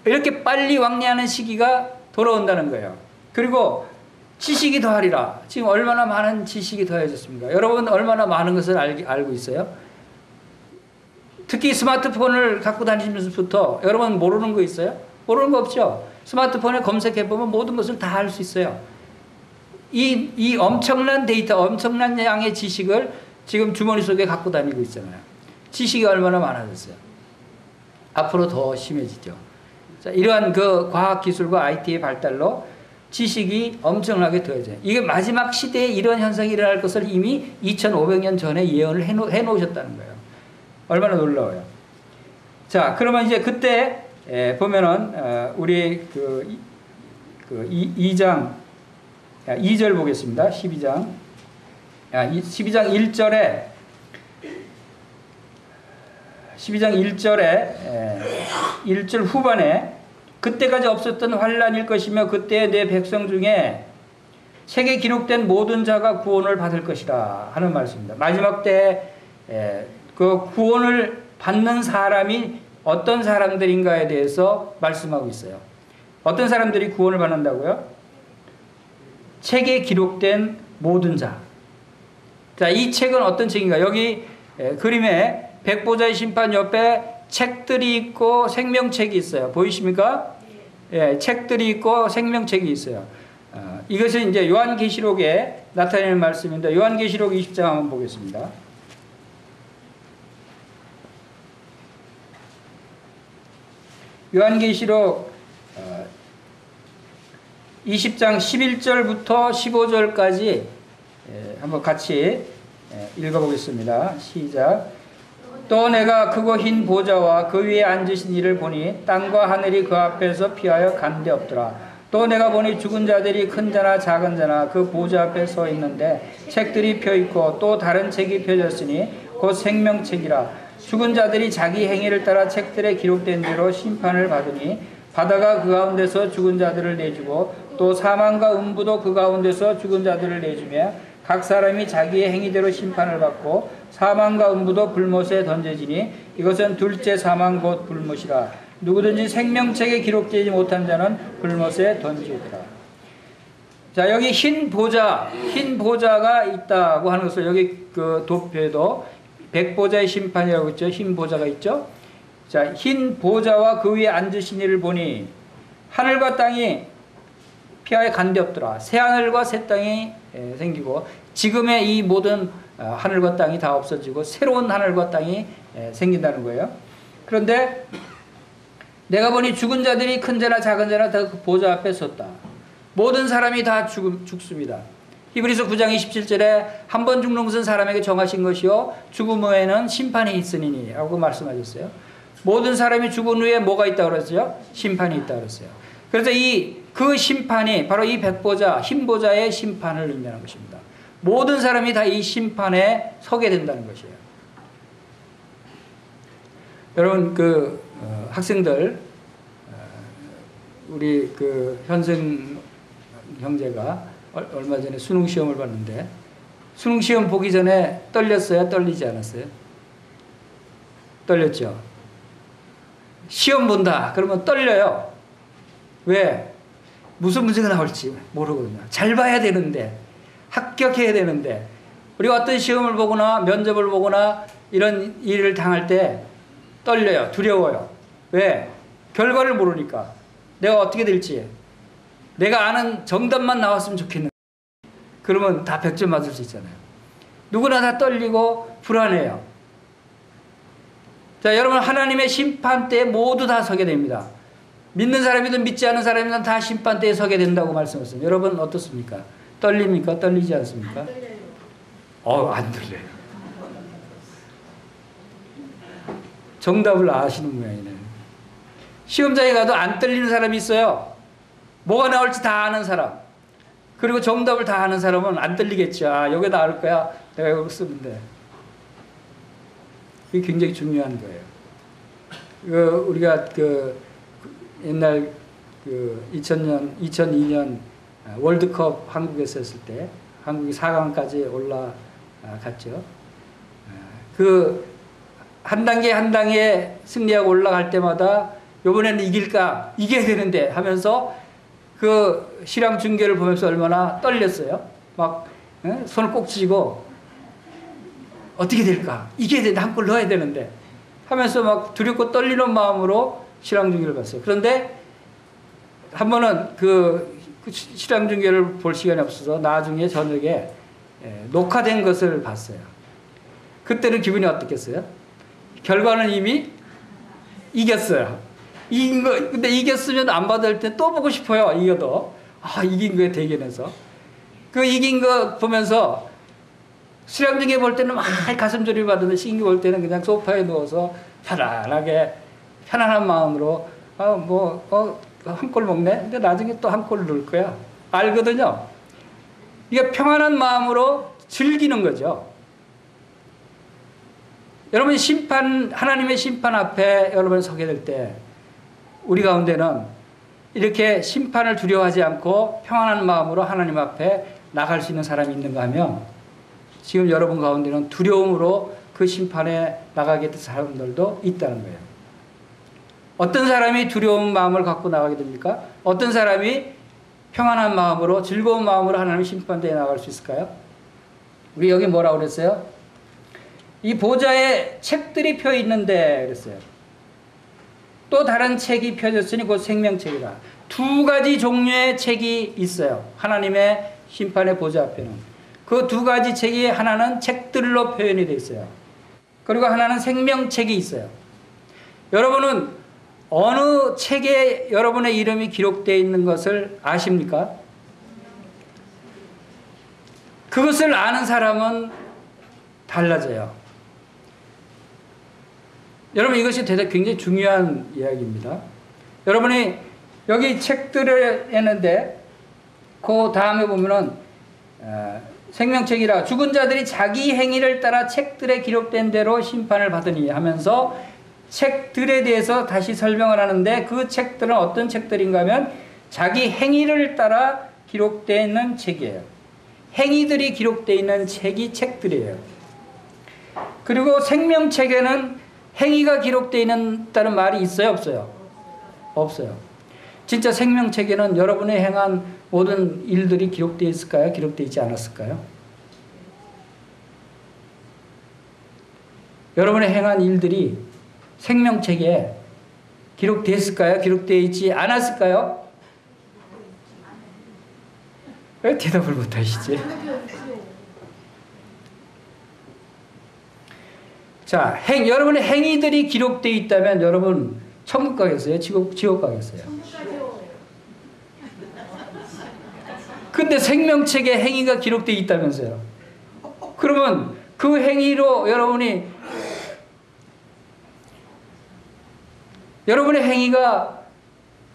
이렇게 빨리 왕래하는 시기가 돌아온다는 거예요. 그리고 지식이 더하리라. 지금 얼마나 많은 지식이 더해졌습니까? 여러분 얼마나 많은 것을 알고 있어요? 특히 스마트폰을 갖고 다니시면서부터 여러분 모르는 거 있어요? 모르는 거 없죠? 스마트폰에 검색해보면 모든 것을 다 알 수 있어요. 이 엄청난 데이터, 엄청난 양의 지식을 지금 주머니 속에 갖고 다니고 있잖아요. 지식이 얼마나 많아졌어요. 앞으로 더 심해지죠. 자, 이러한 그 과학기술과 IT의 발달로 지식이 엄청나게 더해져요. 이게 마지막 시대에 이런 현상이 일어날 것을 이미 2500년 전에 예언을 해놓으셨다는 거예요. 얼마나 놀라워요. 자, 그러면 이제 그때 보면은 우리 2장 2절 보겠습니다. 12장 1절에 1절 후반에 그때까지 없었던 환란일 것이며 그때 내 백성 중에 책에 기록된 모든 자가 구원을 받을 것이라 하는 말씀입니다. 마지막 때 그 구원을 받는 사람이 어떤 사람들인가에 대해서 말씀하고 있어요. 어떤 사람들이 구원을 받는다고요? 책에 기록된 모든 자. 자, 이 책은 어떤 책인가? 여기 그림에 백보자의 심판 옆에 책들이 있고 생명책이 있어요. 보이십니까? 예, 책들이 있고 생명책이 있어요. 이것은 이제 요한계시록에 나타내는 말씀인데, 요한계시록 20장 한번 보겠습니다. 요한계시록 20장 11절부터 15절까지 한번 같이 읽어보겠습니다. 시작. 또 내가 크고 흰 보좌와 그 위에 앉으신 이를 보니 땅과 하늘이 그 앞에서 피하여 간 데 없더라. 또 내가 보니 죽은 자들이 큰 자나 작은 자나 그 보좌 앞에 서 있는데 책들이 펴 있고 또 다른 책이 펴졌으니 곧 생명책이라. 죽은 자들이 자기 행위를 따라 책들에 기록된 대로 심판을 받으니 바다가 그 가운데서 죽은 자들을 내주고 또 사망과 음부도 그 가운데서 죽은 자들을 내주며 각 사람이 자기의 행위대로 심판을 받고 사망과 음부도 불못에 던져지니 이것은 둘째 사망 곧 불못이라. 누구든지 생명책에 기록되지 못한 자는 불못에 던지더라. 자, 여기 흰 보좌가 있다고 하는 것을 여기 그 도표에도 백보좌의 심판이라고 있죠. 흰 보좌가 있죠. 자, 흰 보좌와 그 위에 앉으신 이를 보니 하늘과 땅이 피하에 간데 없더라. 새 하늘과 새 땅이 생기고 지금의 이 모든 하늘과 땅이 다 없어지고 새로운 하늘과 땅이 생긴다는 거예요. 그런데 내가 보니 죽은 자들이 큰 자나 작은 자나 다 그 보좌 앞에 섰다. 모든 사람이 다 죽습니다. 히브리서 9장 27절에 한 번 죽는 것은 사람에게 정하신 것이요 죽음 후에는 심판이 있으니 라고 말씀하셨어요. 모든 사람이 죽은 후에 뭐가 있다고 그랬어요? 심판이 있다고 그랬어요. 그래서 그 심판이 바로 이 백보좌, 흰 보좌의 심판을 의미하는 것입니다. 모든 사람이 다 이 심판에 서게 된다는 것이에요. 여러분 학생들 우리 현생 형제가 얼마 전에 수능 시험을 봤는데 수능 시험 보기 전에 떨렸어요? 떨리지 않았어요? 떨렸죠. 시험 본다 그러면 떨려요. 왜? 무슨 문제가 나올지 모르거든요. 잘 봐야 되는데 합격해야 되는데 우리가 어떤 시험을 보거나 면접을 보거나 이런 일을 당할 때 떨려요. 두려워요. 왜? 결과를 모르니까. 내가 어떻게 될지. 내가 아는 정답만 나왔으면 좋겠는데. 그러면 다 100점 맞을 수 있잖아요. 누구나 다 떨리고 불안해요. 자, 여러분 하나님의 심판대에 모두 다 서게 됩니다. 믿는 사람이든 믿지 않는 사람이든 다 심판대에 서게 된다고 말씀하셨어요. 여러분 어떻습니까? 떨립니까? 떨리지 않습니까? 안 떨려요. 안 떨려요. 정답을 아시는 모양이네요. 시험장에 가도 안 떨리는 사람이 있어요. 뭐가 나올지 다 아는 사람. 그리고 정답을 다 아는 사람은 안 떨리겠죠. 여기 나올 거야. 내가 이걸 쓰는데. 이게 굉장히 중요한 거예요. 우리가 옛날 2002년 월드컵 한국에서 했을 때 한국이 4강까지 올라갔죠. 한 단계 한 단계 승리하고 올라갈 때마다 이번에는 이겨야 되는데 하면서 실황 중계를 보면서 얼마나 떨렸어요. 막 손을 꼭 쥐고 어떻게 될까? 이겨야 되는데 한 골 넣어야 되는데 하면서 막 두렵고 떨리는 마음으로 실황 중계를 봤어요. 그런데 한 번은 그 실황 중계를 볼 시간이 없어서 나중에 저녁에 녹화된 것을 봤어요. 그때는 기분이 어떻겠어요? 결과는 이미 이겼어요. 근데 이겼으면 안 받을 때 또 보고 싶어요. 이겨도. 이긴 거에 대견해서. 이긴 거 보면서 수량 중에 볼 때는 막 가슴 졸임 받는데 신기 볼 때는 그냥 소파에 누워서 편안한 마음으로 한 골 먹네? 근데 나중에 또 한 골 넣을 거야. 알거든요. 이게 평안한 마음으로 즐기는 거죠. 여러분 하나님의 심판 앞에 여러분 서게 될 때 우리 가운데는 이렇게 심판을 두려워하지 않고 평안한 마음으로 하나님 앞에 나갈 수 있는 사람이 있는가 하면 지금 여러분 가운데는 두려움으로 그 심판에 나가게 된 사람들도 있다는 거예요. 어떤 사람이 두려운 마음을 갖고 나가게 됩니까? 어떤 사람이 평안한 마음으로 즐거운 마음으로 하나님의 심판대에 나갈 수 있을까요? 우리 여기 뭐라고 그랬어요? 이 보좌에 책들이 펴 있는데 그랬어요. 또 다른 책이 펴졌으니 곧 생명책이라. 두 가지 종류의 책이 있어요. 하나님의 심판의 보좌 앞에는. 그 두 가지 책이 하나는 책들로 표현이 되어 있어요. 그리고 하나는 생명책이 있어요. 여러분은 어느 책에 여러분의 이름이 기록되어 있는 것을 아십니까? 그것을 아는 사람은 달라져요. 여러분 이것이 굉장히 중요한 이야기입니다. 여러분이 여기 책들을 했는데 그 다음에 보면은 생명책이라 죽은 자들이 자기 행위를 따라 책들에 기록된 대로 심판을 받으니 하면서 책들에 대해서 다시 설명을 하는데 그 책들은 어떤 책들인가 하면 자기 행위를 따라 기록되어 있는 책이에요. 행위들이 기록되어 있는 책이 책들이에요. 그리고 생명책에는 행위가 기록되어 있다는 말이 있어요, 없어요? 없어요. 진짜 생명책에는 여러분이 행한 모든 일들이 기록되어 있을까요? 기록되어 있지 않았을까요? 여러분이 행한 일들이 생명책에 기록됐을까요? 기록되어 있지 않았을까요? 왜 대답을 못하시지? 자, 여러분의 행위들이 기록되어 있다면 여러분 천국 가겠어요? 지옥 가겠어요? 근데 생명책에 행위가 기록되어 있다면서요. 그러면 그 행위로 여러분의 행위가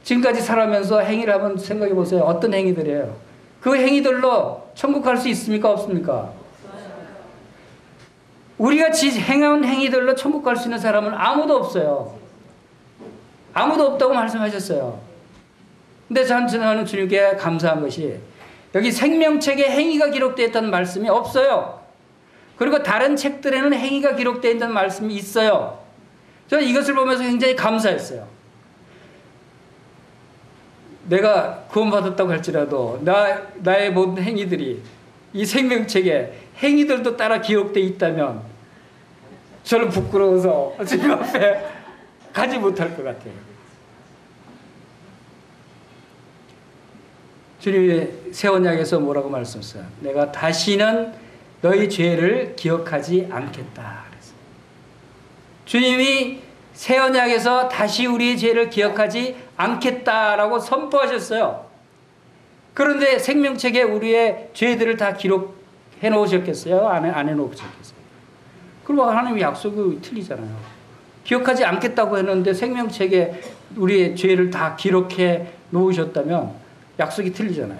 지금까지 살아면서 행위를 한번 생각해 보세요. 어떤 행위들이에요? 그 행위들로 천국 갈 수 있습니까? 없습니까? 우리가 행한 행위들로 천국 갈 수 있는 사람은 아무도 없어요. 아무도 없다고 말씀하셨어요. 근데 저는 주님께 감사한 것이 여기 생명책에 행위가 기록되어 있다는 말씀이 없어요. 그리고 다른 책들에는 행위가 기록되어 있다는 말씀이 있어요. 저는 이것을 보면서 굉장히 감사했어요. 내가 구원받았다고 할지라도 나의 모든 행위들이 이 생명책에 행위들도 따라 기록되어 있다면 저는 부끄러워서 주님 앞에 가지 못할 것 같아요. 주님이 새 언약에서 뭐라고 말씀하셨어요? 내가 다시는 너희 죄를 기억하지 않겠다. 그랬어요. 주님이 새 언약에서 다시 우리의 죄를 기억하지 않겠다라고 선포하셨어요. 그런데 생명책에 우리의 죄들을 다 기록해 놓으셨겠어요? 안 해놓으셨겠어요? 그리고 하나님의 약속이 틀리잖아요. 기억하지 않겠다고 했는데 생명책에 우리의 죄를 다 기록해 놓으셨다면 약속이 틀리잖아요.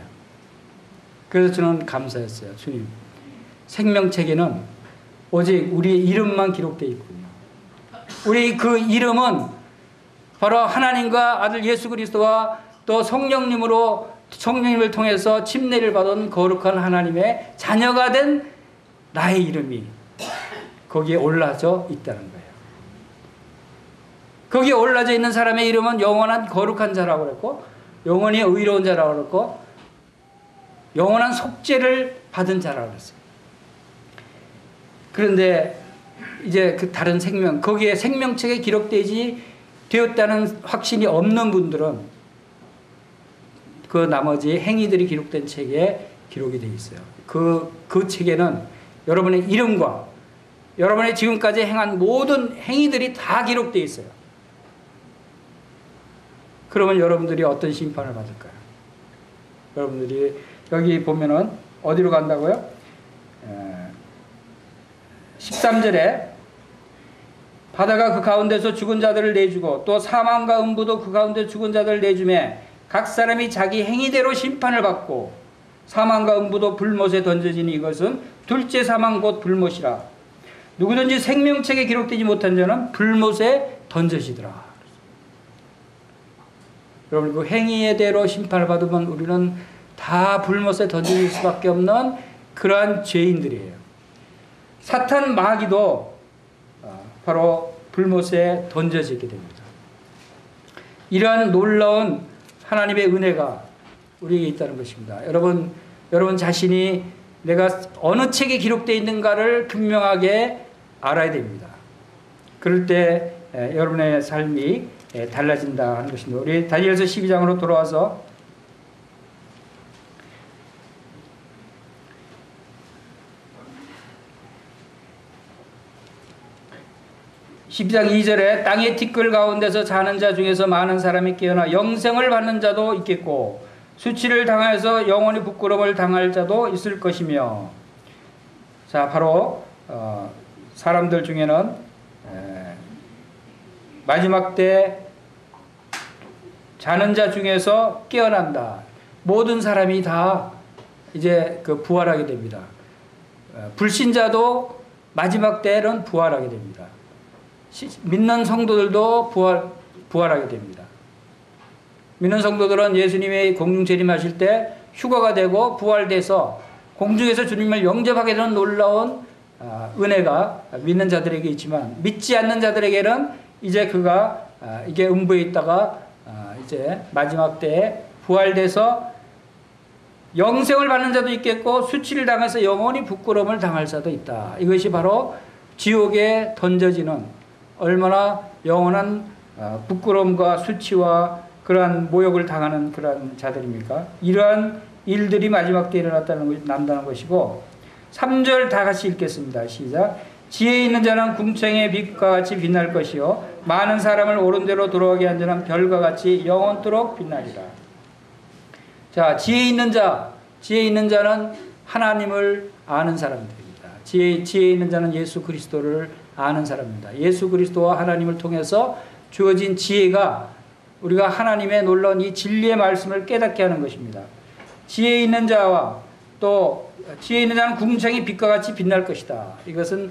그래서 저는 감사했어요. 주님, 생명책에는 오직 우리의 이름만 기록되어 있군요. 우리 그 이름은 바로 하나님과 아들 예수 그리스도와 또 성령님을 통해서 침례를 받은 거룩한 하나님의 자녀가 된 나의 이름이 거기에 올라져 있다는 거예요. 거기에 올라져 있는 사람의 이름은 영원한 거룩한 자라고 그랬고, 영원히 의로운 자라고 그랬고, 영원한 속죄를 받은 자라고 그랬어요. 그런데 이제 그 다른 거기에 생명책에 되었다는 확신이 없는 분들은 그 나머지 행위들이 기록된 책에 기록이 되어 있어요. 그 책에는 여러분의 이름과 여러분의 지금까지 행한 모든 행위들이 다 기록되어 있어요. 그러면 여러분들이 어떤 심판을 받을까요? 여러분들이 여기 보면은 어디로 간다고요? 13절에 바다가 그 가운데서 죽은 자들을 내주고 또 사망과 음부도 그 가운데 죽은 자들을 내주매 각 사람이 자기 행위대로 심판을 받고 사망과 음부도 불못에 던져지니 이것은 둘째 사망 곧 불못이라. 누구든지 생명책에 기록되지 못한 자는 불못에 던져지더라. 여러분, 그 행위에 대로 심판을 받으면 우리는 다 불못에 던질 수밖에 없는 그러한 죄인들이에요. 사탄 마귀도 바로 불못에 던져지게 됩니다. 이러한 놀라운 하나님의 은혜가 우리에게 있다는 것입니다. 여러분 자신이 내가 어느 책에 기록되어 있는가를 분명하게 알아야 됩니다. 그럴 때 여러분의 삶이 달라진다 하는 것입니다. 우리 다니엘서 12장으로 돌아와서 12장 2절에 땅의 티끌 가운데서 자는 자 중에서 많은 사람이 깨어나 영생을 받는 자도 있겠고 수치를 당하여서 영원히 부끄러움을 당할 자도 있을 것이며. 자, 바로 사람들 중에는 마지막 때 자는 자 중에서 깨어난다. 모든 사람이 다 이제 그 부활하게 됩니다. 불신자도 마지막 때는 부활하게 됩니다. 믿는 성도들도 부활하게 됩니다. 믿는 성도들은 예수님의 공중 재림하실 때 휴가가 되고 부활돼서 공중에서 주님을 영접하게 되는 놀라운 은혜가 믿는 자들에게 있지만, 믿지 않는 자들에게는 이제 그가 이게 음부에 있다가 이제 마지막 때에 부활돼서 영생을 받는 자도 있겠고 수치를 당해서 영원히 부끄러움을 당할 자도 있다. 이것이 바로 지옥에 던져지는 얼마나 영원한 부끄러움과 수치와 그러한 모욕을 당하는 그러한 자들입니까? 이러한 일들이 마지막 때에 난다는 것이고, 3절 다 같이 읽겠습니다. 시작. 지혜 있는 자는 궁창의 빛과 같이 빛날 것이요 많은 사람을 옳은 대로 돌아오게 한 자는 별과 같이 영원토록 빛나리라. 자, 지혜 있는 자는 하나님을 아는 사람들입니다. 지혜 있는 자는 예수 그리스도를 아는 사람입니다. 예수 그리스도와 하나님을 통해서 주어진 지혜가 우리가 하나님의 놀라운 이 진리의 말씀을 깨닫게 하는 것입니다. 지혜 있는 자와 또 지혜 있는 자는 궁창의 빛과 같이 빛날 것이다. 이것은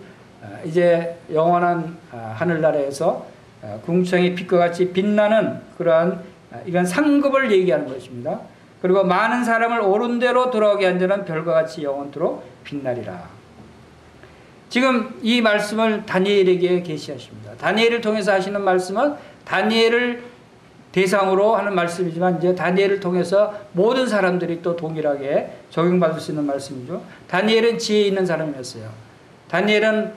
이제 영원한 하늘나라에서 궁창의 빛과 같이 빛나는 그러한 이런 상급을 얘기하는 것입니다. 그리고 많은 사람을 옳은 대로 돌아오게 한 자는 별과 같이 영원토록 빛나리라. 지금 이 말씀을 다니엘에게 계시하십니다. 다니엘을 통해서 하시는 말씀은 다니엘을 대상으로 하는 말씀이지만 이제 다니엘을 통해서 모든 사람들이 또 동일하게 적용받을 수 있는 말씀이죠. 다니엘은 지혜 있는 사람이었어요. 다니엘은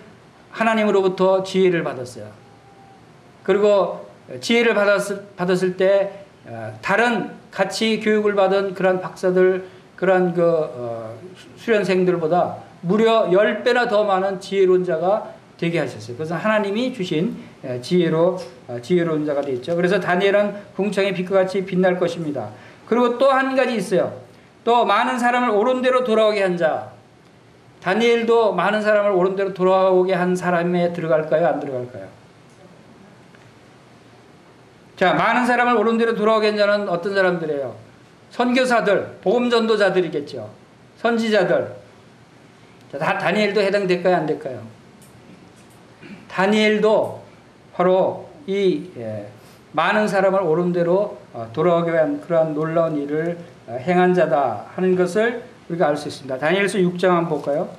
하나님으로부터 지혜를 받았어요. 그리고 지혜를 받았을 때 다른 같이 교육을 받은 그런 박사들, 그런 수련생들보다 무려 10배나 더 많은 지혜로운 자가 되게 하셨어요. 그래서 하나님이 주신 지혜로운 자가 되었죠. 그래서 다니엘은 궁창의 빛과 같이 빛날 것입니다. 그리고 또 한 가지 있어요. 또 많은 사람을 옳은 대로 돌아오게 한 자. 다니엘도 많은 사람을 옳은 대로 돌아오게 한 사람에 들어갈까요? 안 들어갈까요? 자, 많은 사람을 옳은 대로 돌아오게 한 자는 어떤 사람들이에요? 선교사들, 복음전도자들이겠죠. 선지자들. 자, 다니엘도 해당될까요? 안 될까요? 다니엘도 바로 이 많은 사람을 옳은 대로 돌아오게 한 그러한 놀라운 일을 행한 자다 하는 것을 우리가 알 수 있습니다. 다니엘서 6장 한번 볼까요?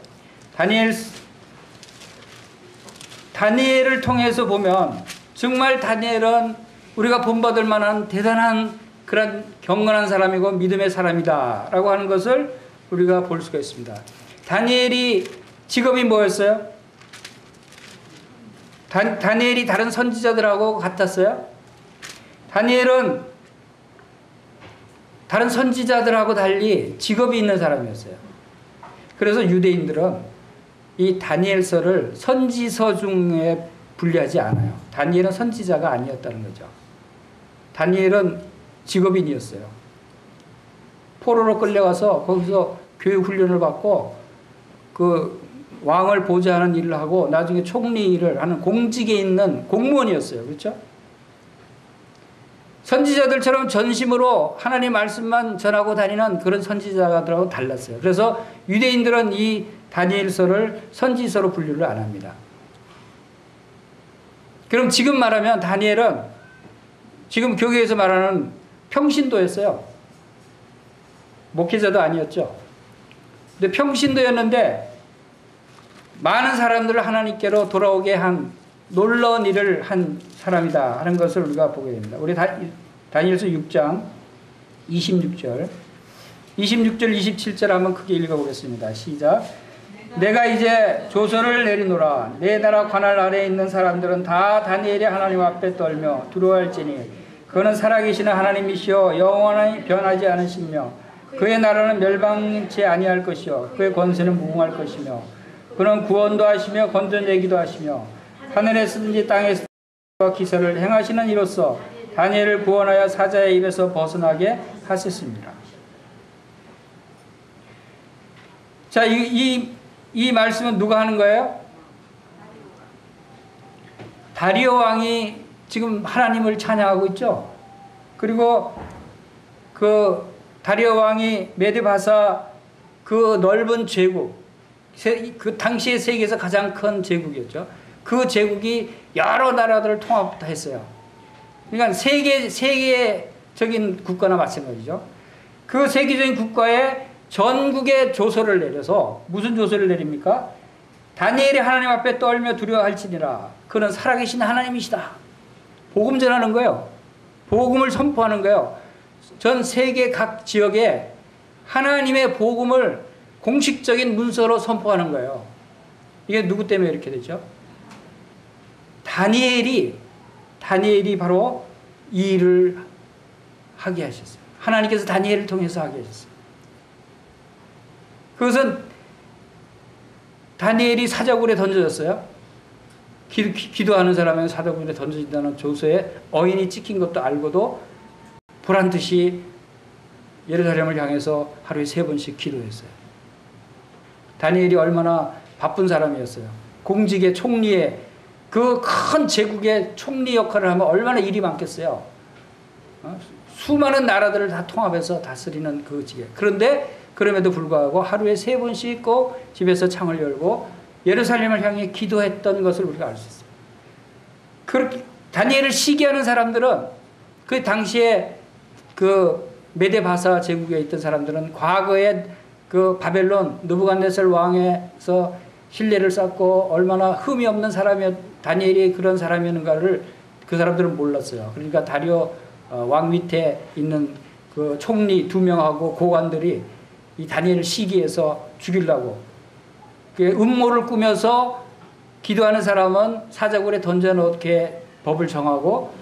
다니엘을 통해서 보면 정말 다니엘은 우리가 본받을 만한 대단한 그런 경건한 사람이고 믿음의 사람이다 라고 하는 것을 우리가 볼 수가 있습니다. 다니엘이 직업이 뭐였어요? 다니엘이 다른 선지자들하고 같았어요? 다니엘은 다른 선지자들하고 달리 직업이 있는 사람이었어요. 그래서 유대인들은 이 다니엘서를 선지서 중에 분리하지 않아요. 다니엘은 선지자가 아니었다는 거죠. 다니엘은 직업인이었어요. 포로로 끌려가서 거기서 교육 훈련을 받고 그 왕을 보좌하는 일을 하고 나중에 총리 일을 하는 공직에 있는 공무원이었어요. 그렇죠? 선지자들처럼 전심으로 하나님의 말씀만 전하고 다니는 그런 선지자들하고 달랐어요. 그래서 유대인들은 이 다니엘서를 선지서로 분류를 안 합니다. 그럼 지금 말하면 다니엘은 지금 교회에서 말하는 평신도였어요. 목회자도 아니었죠. 근데 평신도였는데 많은 사람들을 하나님께로 돌아오게 한 놀라운 일을 한 사람이다 하는 것을 우리가 보게 됩니다. 우리 다니엘서 6장 26절 27절 한번 크게 읽어보겠습니다. 시작. 내가 이제 조서를 내리노라. 내 나라 관할 아래에 있는 사람들은 다 다니엘의 하나님 앞에 떨며 두려워할지니 그는 살아계시는 하나님이시여 영원히 변하지 않으시며 그의 나라는 멸망치 아니할 것이요 그의 권세는 무궁할 것이며 그는 구원도 하시며 건져내기도 하시며 하늘에 쓰든지 땅에 쓰든지 기사를 행하시는 이로써 다니엘을 구원하여 사자의 입에서 벗어나게 하셨습니다. 자, 이 말씀은 누가 하는 거예요? 다리오 왕이 지금 하나님을 찬양하고 있죠. 그리고 그 다리오 왕이 메데바사 그 넓은 제국, 그 당시의 세계에서 가장 큰 제국이었죠. 그 제국이 여러 나라들을 통합했어요. 그러니까 세계적인 국가나 마찬가지죠. 그 세계적인 국가에 전국에 조서를 내려서 무슨 조서를 내립니까? 다니엘이 하나님 앞에 떨며 두려워할지니라 그는 살아계신 하나님이시다. 복음 전하는 거예요. 복음을 선포하는 거예요. 전 세계 각 지역에 하나님의 복음을 공식적인 문서로 선포하는 거예요. 이게 누구 때문에 이렇게 되죠? 다니엘이 바로 이 일을 하게 하셨어요. 하나님께서 다니엘을 통해서 하게 하셨어요. 그것은 다니엘이 사자굴에 던져졌어요. 기도하는 사람에게 사자굴에 던져진다는 조서에 어인이 찍힌 것도 알고도 보란듯이 예루살렘을 향해서 하루에 3번씩 기도했어요. 다니엘이 얼마나 바쁜 사람이었어요. 공직의 총리의 그 큰 제국의 총리 역할을 하면 얼마나 일이 많겠어요. 수많은 나라들을 다 통합해서 다스리는 그 직에. 그런데 그럼에도 불구하고 하루에 3번씩 꼭 집에서 창을 열고 예루살렘을 향해 기도했던 것을 우리가 알 수 있어요. 그렇게 다니엘을 시기하는 사람들은 그 당시에 그 메데바사 제국에 있던 사람들은 과거에 그 바벨론 느부갓네살 왕에서 신뢰를 쌓고 얼마나 흠이 없는 다니엘이 그런 사람이었는가를 그 사람들은 몰랐어요. 그러니까 다리오 왕 밑에 있는 그 총리 2명하고 고관들이 이 다니엘을 시기해서 죽이려고 음모를 꾸며서 기도하는 사람은 사자굴에 던져놓게 법을 정하고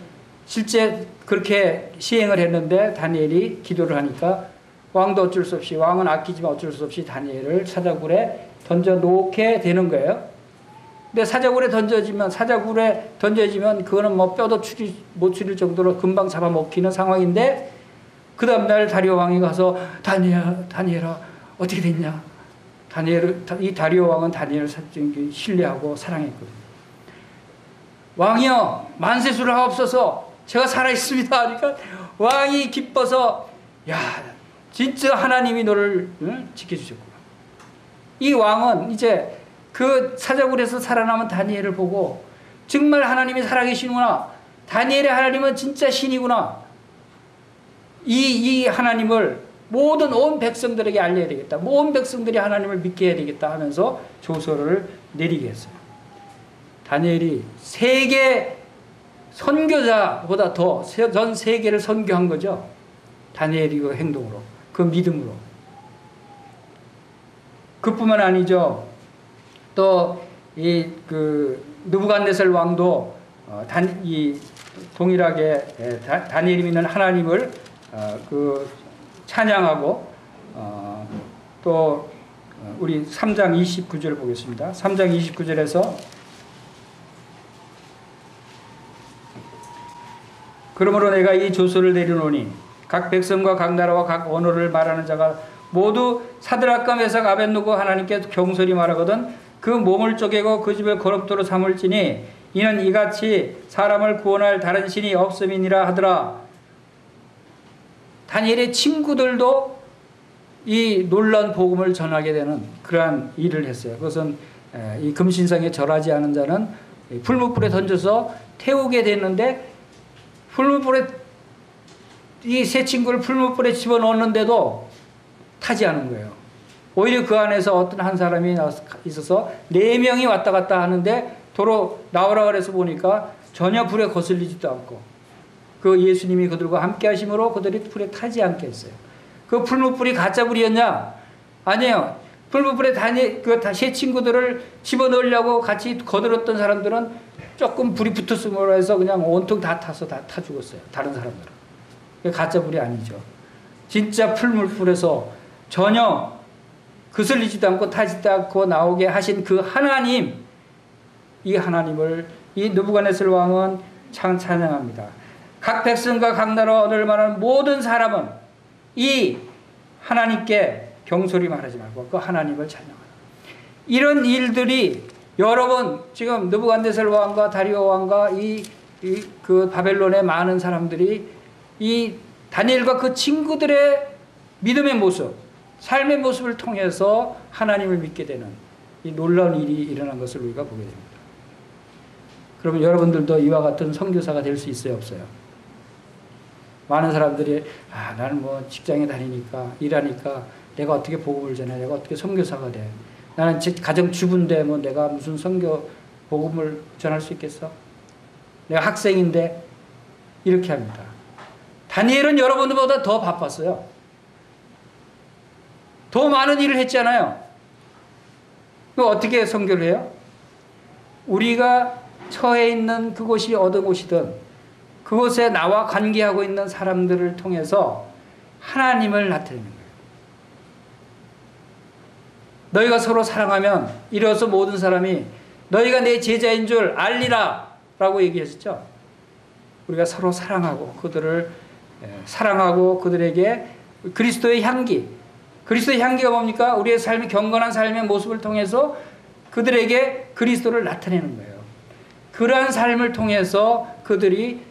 실제 그렇게 시행을 했는데 다니엘이 기도를 하니까 왕도 어쩔 수 없이 왕은 아끼지만 어쩔 수 없이 다니엘을 사자굴에 던져놓게 되는 거예요. 근데 사자굴에 던져지면 그거는 뭐 뼈도 못 추릴 정도로 금방 잡아먹히는 상황인데 그 다음날 다리오 왕이 가서 다니엘아 어떻게 됐냐? 이 다리오 왕은 다니엘을 신뢰하고 사랑했거든요. 왕이여 만세수를 하옵소서 제가 살아있습니다 하니까 왕이 기뻐서 야 진짜 하나님이 너를 지켜주셨구나. 이 왕은 이제 그 사자굴에서 살아남은 다니엘을 보고 정말 하나님이 살아계시구나. 다니엘의 하나님은 진짜 신이구나. 이 하나님을 모든 온 백성들에게 알려야 되겠다. 온 백성들이 하나님을 믿게 해야 되겠다 하면서 조서를 내리게 했어요. 다니엘이 세계 선교자보다 더 전 세계를 선교한 거죠. 다니엘이 그 행동으로, 그 믿음으로. 그뿐만 아니죠. 또 이 그 느부갓네살 왕도 동일하게 다니엘이 믿는 하나님을 그 찬양하고 또 우리 3장 29절 보겠습니다. 3장 29절에서 그러므로 내가 이 조서를 내려놓으니 각 백성과 각 나라와 각 언어를 말하는 자가 모두 사드락과 메삭 아벳느고 하나님께 경솔히 말하거든 그 몸을 쪼개고 그 집을 거룩도로 삼을지니 이는 이같이 사람을 구원할 다른 신이 없음이니라 하더라. 다니엘의 친구들도 이 놀라운 복음을 전하게 되는 그러한 일을 했어요. 그것은 이 금신상에 절하지 않은 자는 풀무불에 던져서 태우게 됐는데 이 세 친구를 풀무불에 집어넣었는데도 타지 않은 거예요. 오히려 그 안에서 어떤 한 사람이 있어서 4명이 왔다 갔다 하는데 도로 나오라 그래서 보니까 전혀 불에 거슬리지도 않고 그 예수님이 그들과 함께 하심으로 그들이 불에 타지 않게 했어요. 그 풀무불이 가짜 불이었냐? 아니에요. 풀무불에 그 세 친구들을 집어넣으려고 같이 거들었던 사람들은 조금 불이 붙었음으로 해서 그냥 온통 다 타서 다 타 죽었어요. 다른 사람들은. 가짜 불이 아니죠. 진짜 풀무불에서 전혀 거슬리지도 않고 타지도 않고 나오게 하신 그 하나님, 이 하나님을 이 느부갓네살 왕은 찬양합니다. 각 백성과 각 나라를 말하는 모든 사람은 이 하나님께 경솔히 말하지 말고 그 하나님을 찬양하라. 이런 일들이 여러 번 지금 느부갓네살 왕과 다리오 왕과 그 바벨론의 많은 사람들이 이 다니엘과 그 친구들의 믿음의 모습, 삶의 모습을 통해서 하나님을 믿게 되는 이 놀라운 일이 일어난 것을 우리가 보게 됩니다. 그러면 여러분들도 이와 같은 선교사가 될 수 있어요, 없어요? 많은 사람들이 나는 뭐 직장에 다니니까 일하니까 내가 어떻게 복음을 전해, 내가 어떻게 선교사가 돼, 나는 가정 주부인데 뭐 내가 무슨 선교 복음을 전할 수 있겠어? 내가 학생인데 이렇게 합니다. 다니엘은 여러분들보다 더 바빴어요. 더 많은 일을 했잖아요. 그럼 어떻게 선교를 해요? 우리가 처해 있는 그곳이 어느 곳이든 그곳에 나와 관계하고 있는 사람들을 통해서 하나님을 나타내는 거예요. 너희가 서로 사랑하면 이로써 모든 사람이 너희가 내 제자인 줄 알리라 라고 얘기했었죠. 우리가 서로 사랑하고 그들을 사랑하고 그들에게 그리스도의 향기, 그리스도의 향기가 뭡니까? 우리의 삶이 경건한 삶의 모습을 통해서 그들에게 그리스도를 나타내는 거예요. 그러한 삶을 통해서 그들이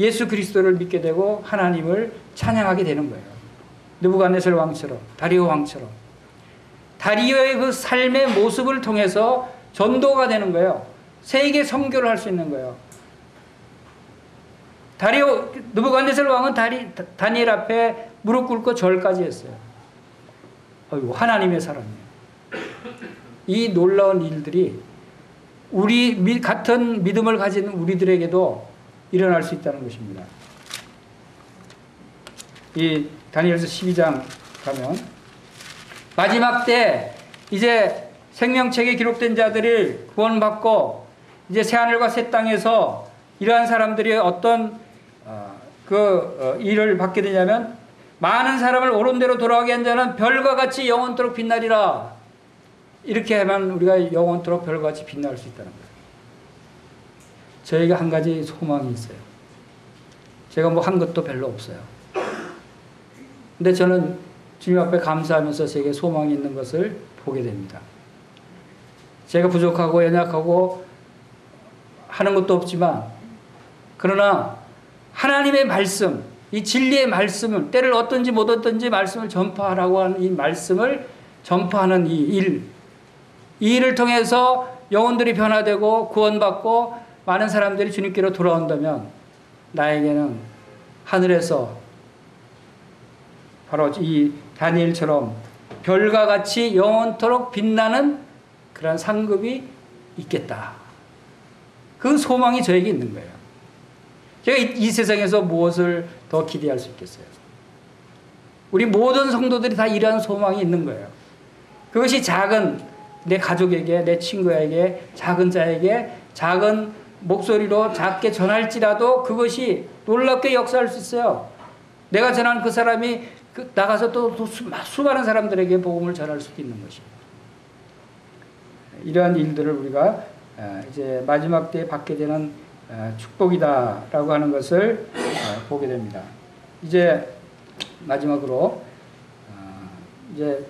예수 그리스도를 믿게 되고 하나님을 찬양하게 되는 거예요. 느부갓네살 왕처럼, 다리오 왕처럼. 다리오의 그 삶의 모습을 통해서 전도가 되는 거예요. 세계 선교를 할 수 있는 거예요. 느부갓네살 왕은 다니엘 앞에 무릎 꿇고 절까지 했어요. 어이구, 하나님의 사람이에요. 이 놀라운 일들이 우리 같은 믿음을 가진 우리들에게도 일어날 수 있다는 것입니다. 이 다니엘서 12장 가면 마지막 때 이제 생명책에 기록된 자들이 구원받고 이제 새하늘과 새 땅에서 이러한 사람들이 어떤 일을 받게 되냐면 많은 사람을 옳은 대로 돌아가게 한 자는 별과 같이 영원토록 빛나리라. 이렇게 하면 우리가 영원토록 별과 같이 빛날 수 있다는 거예요. 저에게 한 가지 소망이 있어요. 제가 뭐 한 것도 별로 없어요. 근데 저는 주님 앞에 감사하면서 제게 소망이 있는 것을 보게 됩니다. 제가 부족하고 연약하고 하는 것도 없지만 그러나 하나님의 말씀, 이 진리의 말씀을 때를 어떤지 못 어떤지 말씀을 전파하라고 하는 이 말씀을 전파하는 이 일을 통해서 영혼들이 변화되고 구원받고 많은 사람들이 주님께로 돌아온다면 나에게는 하늘에서 바로 이 다니엘처럼 별과 같이 영원토록 빛나는 그런 상급이 있겠다. 그 소망이 저에게 있는 거예요. 제가 이 세상에서 무엇을 더 기대할 수 있겠어요? 우리 모든 성도들이 다 이러한 소망이 있는 거예요. 그것이 작은 내 가족에게, 내 친구에게, 작은 자에게 작은 목소리로 작게 전할지라도 그것이 놀랍게 역사할 수 있어요. 내가 전한 그 사람이 나가서 또 수많은 사람들에게 복음을 전할 수도 있는 것이에요. 이러한 일들을 우리가 이제 마지막 때에 받게 되는 축복이다라고 하는 것을 보게 됩니다. 이제 마지막으로 이제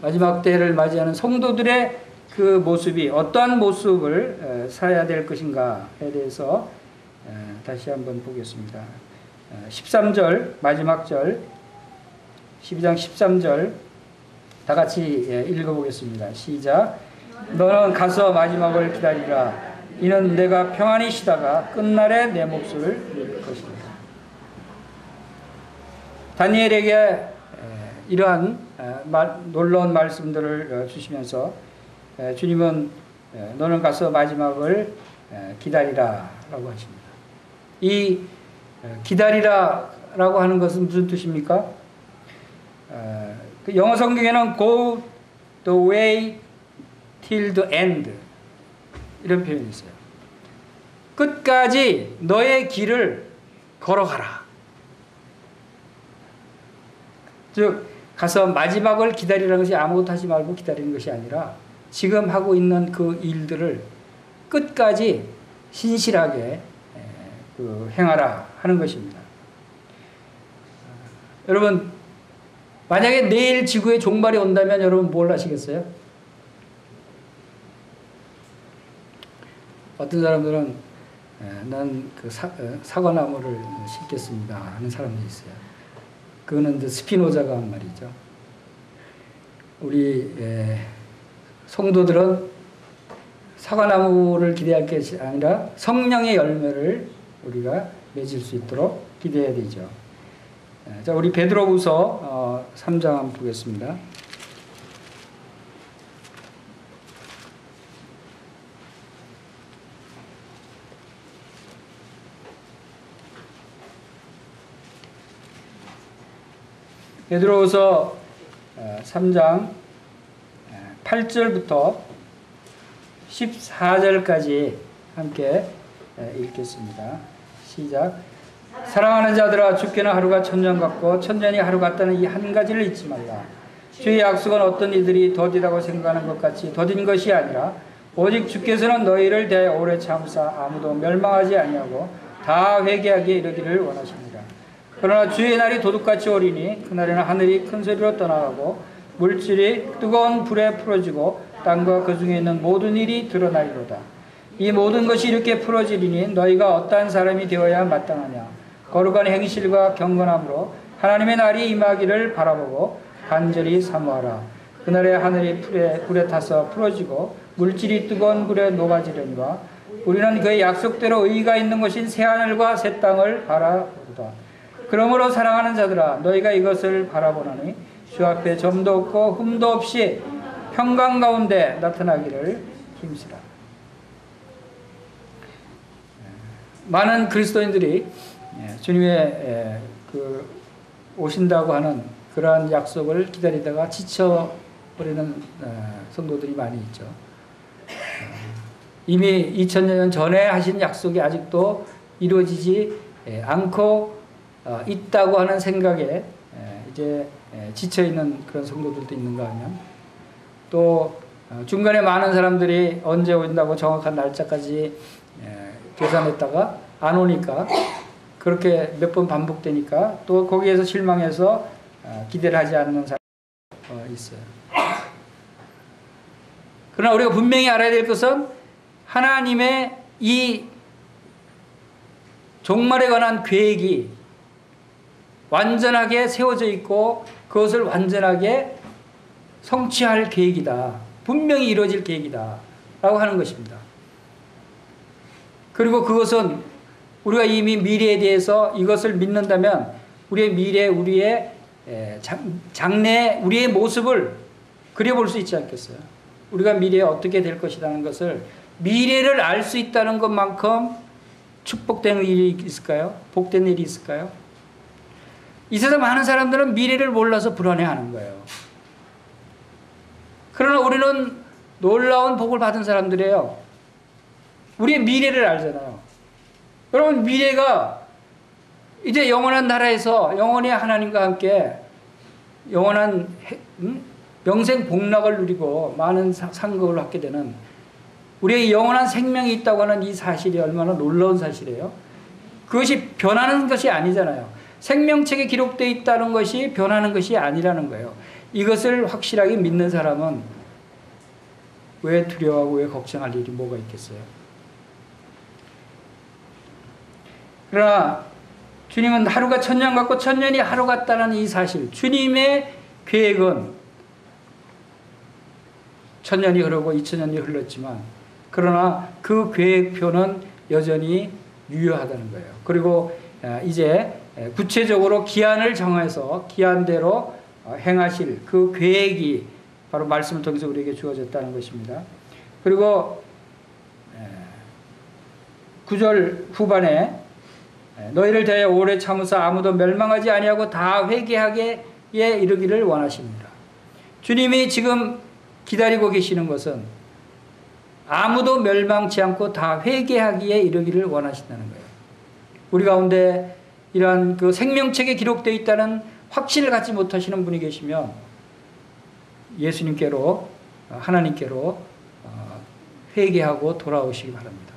마지막 때를 맞이하는 성도들의 그 모습이 어떠한 모습을 살아야 될 것인가에 대해서 다시 한번 보겠습니다. 13절 마지막 절 12장 13절 다 같이 읽어보겠습니다. 시작. 너는 가서 마지막을 기다리라. 이는 내가 평안히 쉬다가 끝날에 내 몫을 이룰 것이다. 다니엘에게 이러한 놀라운 말씀들을 주시면서 주님은 너는 가서 마지막을 기다리라 라고 하십니다. 이 기다리라 라고 하는 것은 무슨 뜻입니까? 그 영어 성경에는 go the way till the end 이런 표현이 있어요. 끝까지 너의 길을 걸어가라. 즉 가서 마지막을 기다리라는 것이 아무것도 하지 말고 기다리는 것이 아니라 지금 하고 있는 그 일들을 끝까지 신실하게 행하라 하는 것입니다. 여러분 만약에 내일 지구의 종말이 온다면 여러분 뭘 하시겠어요? 어떤 사람들은 난 그 사과나무를 심겠습니다 하는 사람도 있어요. 그거는 이제 스피노자가 한 말이죠. 우리 성도들은 사과나무를 기대할 것이 아니라 성령의 열매를 우리가 맺을 수 있도록 기대해야 되죠. 자, 우리 베드로후서 3장 한번 보겠습니다. 베드로후서 3장 8절부터 14절까지 함께 읽겠습니다. 시작. 사랑하는 자들아, 주께는 하루가 천년 같고 천년이 하루 같다는 이 한 가지를 잊지 말라. 주의 약속은 어떤 이들이 더디다고 생각하는 것 같이 더딘 것이 아니라 오직 주께서는 너희를 대하여 오래 참으사 아무도 멸망하지 아니하고 다 회개하게 이르기를 원하십니다. 그러나 주의 날이 도둑같이 오리니 그날에는 하늘이 큰 소리로 떠나가고 물질이 뜨거운 불에 풀어지고 땅과 그 중에 있는 모든 일이 드러나리로다. 이 모든 것이 이렇게 풀어지리니 너희가 어떠한 사람이 되어야 마땅하냐. 거룩한 행실과 경건함으로 하나님의 날이 임하기를 바라보고 간절히 사모하라. 그날에 하늘이 불에 타서 풀어지고 물질이 뜨거운 불에 녹아지려니와 우리는 그의 약속대로 의의가 있는 곳인 새하늘과 새 땅을 바라보다. 그러므로 사랑하는 자들아, 너희가 이것을 바라보나니 주 앞에 점도 없고 흠도 없이 평강 가운데 나타나기를 힘쓰라. 많은 그리스도인들이 주님의 오신다고 하는 그러한 약속을 기다리다가 지쳐버리는 성도들이 많이 있죠. 이미 2000년 전에 하신 약속이 아직도 이루어지지 않고 있다고 하는 생각에 이제 지쳐있는 그런 성도들도 있는가 하면, 또 중간에 많은 사람들이 언제 온다고 정확한 날짜까지 계산했다가 안 오니까, 그렇게 몇 번 반복되니까 또 거기에서 실망해서 기대를 하지 않는 사람이 있어요. 그러나 우리가 분명히 알아야 될 것은 하나님의 이 종말에 관한 계획이 완전하게 세워져 있고 그것을 완전하게 성취할 계획이다. 분명히 이루어질 계획이다. 라고 하는 것입니다. 그리고 그것은 우리가 이미 미래에 대해서 이것을 믿는다면 우리의 미래, 우리의 장래, 우리의 모습을 그려볼 수 있지 않겠어요? 우리가 미래에 어떻게 될 것이라는 것을, 미래를 알 수 있다는 것만큼 축복된 일이 있을까요? 복된 일이 있을까요? 이 세상 많은 사람들은 미래를 몰라서 불안해하는 거예요. 그러나 우리는 놀라운 복을 받은 사람들이에요. 우리의 미래를 알잖아요. 여러분, 미래가 이제 영원한 나라에서 영원히 하나님과 함께 영원한 영생 복락을 누리고 많은 상급을 받게 되는, 우리의 영원한 생명이 있다고 하는 이 사실이 얼마나 놀라운 사실이에요. 그것이 변하는 것이 아니잖아요. 생명책에 기록되어 있다는 것이 변하는 것이 아니라는 거예요. 이것을 확실하게 믿는 사람은 왜 두려워하고 왜 걱정할 일이 뭐가 있겠어요? 그러나 주님은 하루가 천년 같고 천년이 하루 같다는 이 사실, 주님의 계획은 천년이 흐르고 2000년이 흘렀지만 그러나 그 계획표는 여전히 유효하다는 거예요. 그리고 이제 구체적으로 기한을 정해서 기한대로 행하실 그 계획이 바로 말씀을 통해서 우리에게 주어졌다는 것입니다. 그리고 9절 후반에 너희를 대하여 오래 참으사 아무도 멸망하지 아니하고 다 회개하게 이르기를 원하십니다. 주님이 지금 기다리고 계시는 것은 아무도 멸망치 않고 다 회개하기에 이르기를 원하신다는 거예요. 우리 가운데 이러한 그 생명책에 기록되어 있다는 확신을 갖지 못하시는 분이 계시면 예수님께로, 하나님께로 회개하고 돌아오시기 바랍니다.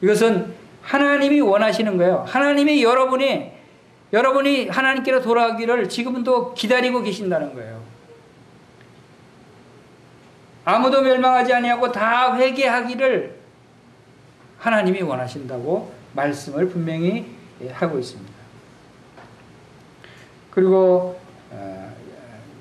이것은 하나님이 원하시는 거예요. 하나님이 여러분이 하나님께로 돌아가기를 지금도 기다리고 계신다는 거예요. 아무도 멸망하지 아니하고 다 회개하기를 하나님이 원하신다고 말씀을 분명히 하고 있습니다. 그리고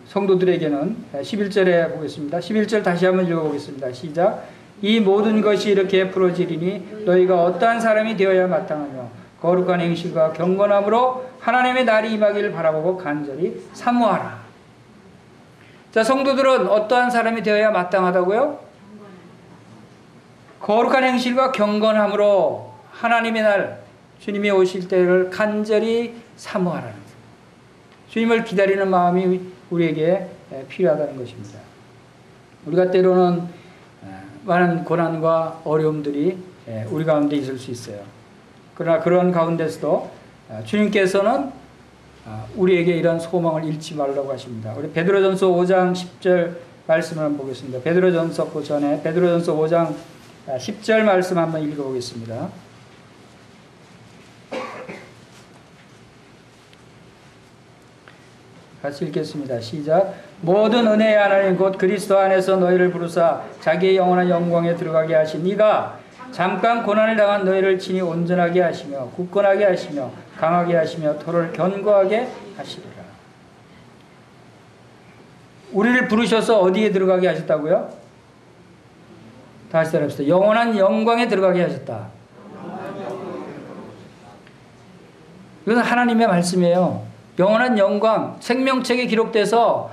성도들에게는 11절에 보겠습니다. 11절 다시 한번 읽어보겠습니다. 시작. 이 모든 것이 이렇게 풀어지리니 너희가 어떠한 사람이 되어야 마땅하며 거룩한 행실과 경건함으로 하나님의 날이 임하기를 바라보고 간절히 사모하라. 자, 성도들은 어떠한 사람이 되어야 마땅하다고요? 거룩한 행실과 경건함으로 하나님의 날, 주님이 오실 때를 간절히 사모하라는 거예요. 주님을 기다리는 마음이 우리에게 필요하다는 것입니다. 우리가 때로는 많은 고난과 어려움들이 우리 가운데 있을 수 있어요. 그러나 그런 가운데서도 주님께서는 우리에게 이런 소망을 잃지 말라고 하십니다. 우리 베드로전서 5장 10절 말씀을 한번 보겠습니다. 베드로전서 그 전에 베드로전서 5장 10절 말씀 한번 읽어보겠습니다. 같이 읽겠습니다. 시작. 모든 은혜의 하나님 곧 그리스도 안에서 너희를 부르사 자기의 영원한 영광에 들어가게 하신 이가 잠깐 고난을 당한 너희를 친히 온전하게 하시며 굳건하게 하시며 강하게 하시며 토를 견고하게 하시리라. 우리를 부르셔서 어디에 들어가게 하셨다고요? 다시 따라합시다. 영원한 영광에 들어가게 하셨다. 이건 하나님의 말씀이에요. 영원한 영광, 생명책에 기록돼서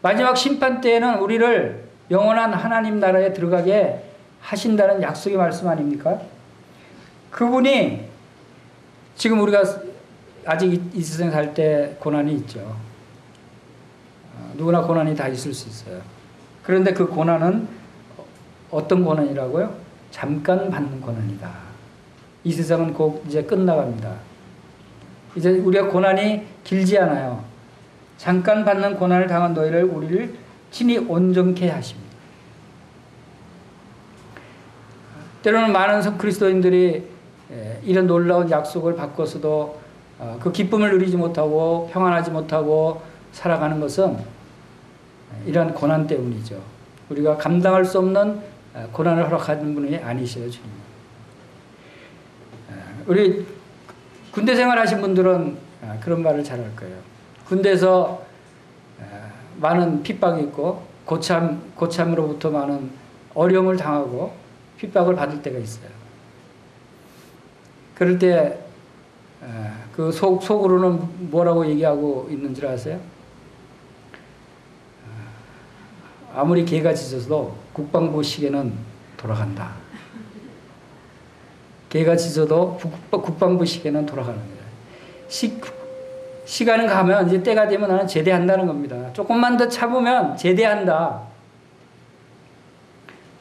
마지막 심판 때에는 우리를 영원한 하나님 나라에 들어가게 하신다는 약속의 말씀 아닙니까? 그분이 지금 우리가 아직 이 세상에 살 때 고난이 있죠. 누구나 고난이 다 있을 수 있어요. 그런데 그 고난은 어떤 고난이라고요? 잠깐 받는 고난이다. 이 세상은 곧 이제 끝나갑니다. 이제 우리가 고난이 길지 않아요. 잠깐 받는 고난을 당한 너희를 우리를 친히 온전케 하십니다. 때로는 많은 그리스도인들이 이런 놀라운 약속을 받고서도 그 기쁨을 누리지 못하고 평안하지 못하고 살아가는 것은 이런 고난 때문이죠. 우리가 감당할 수 없는 고난을 허락하는 분이 아니셔요, 주님. 우리 군대 생활하신 분들은 그런 말을 잘 할 거예요. 군대에서 많은 핍박이 있고 고참으로부터 많은 어려움을 당하고 핍박을 받을 때가 있어요. 그럴 때 그 속으로는 뭐라고 얘기하고 있는 줄 아세요? 아무리 개가 짖어도 국방부 시계는 돌아간다. 개가 짖어도 국방부 시계는 돌아가는 거예요. 시간이 가면 이제 때가 되면 나는 제대한다는 겁니다. 조금만 더 참으면 제대한다.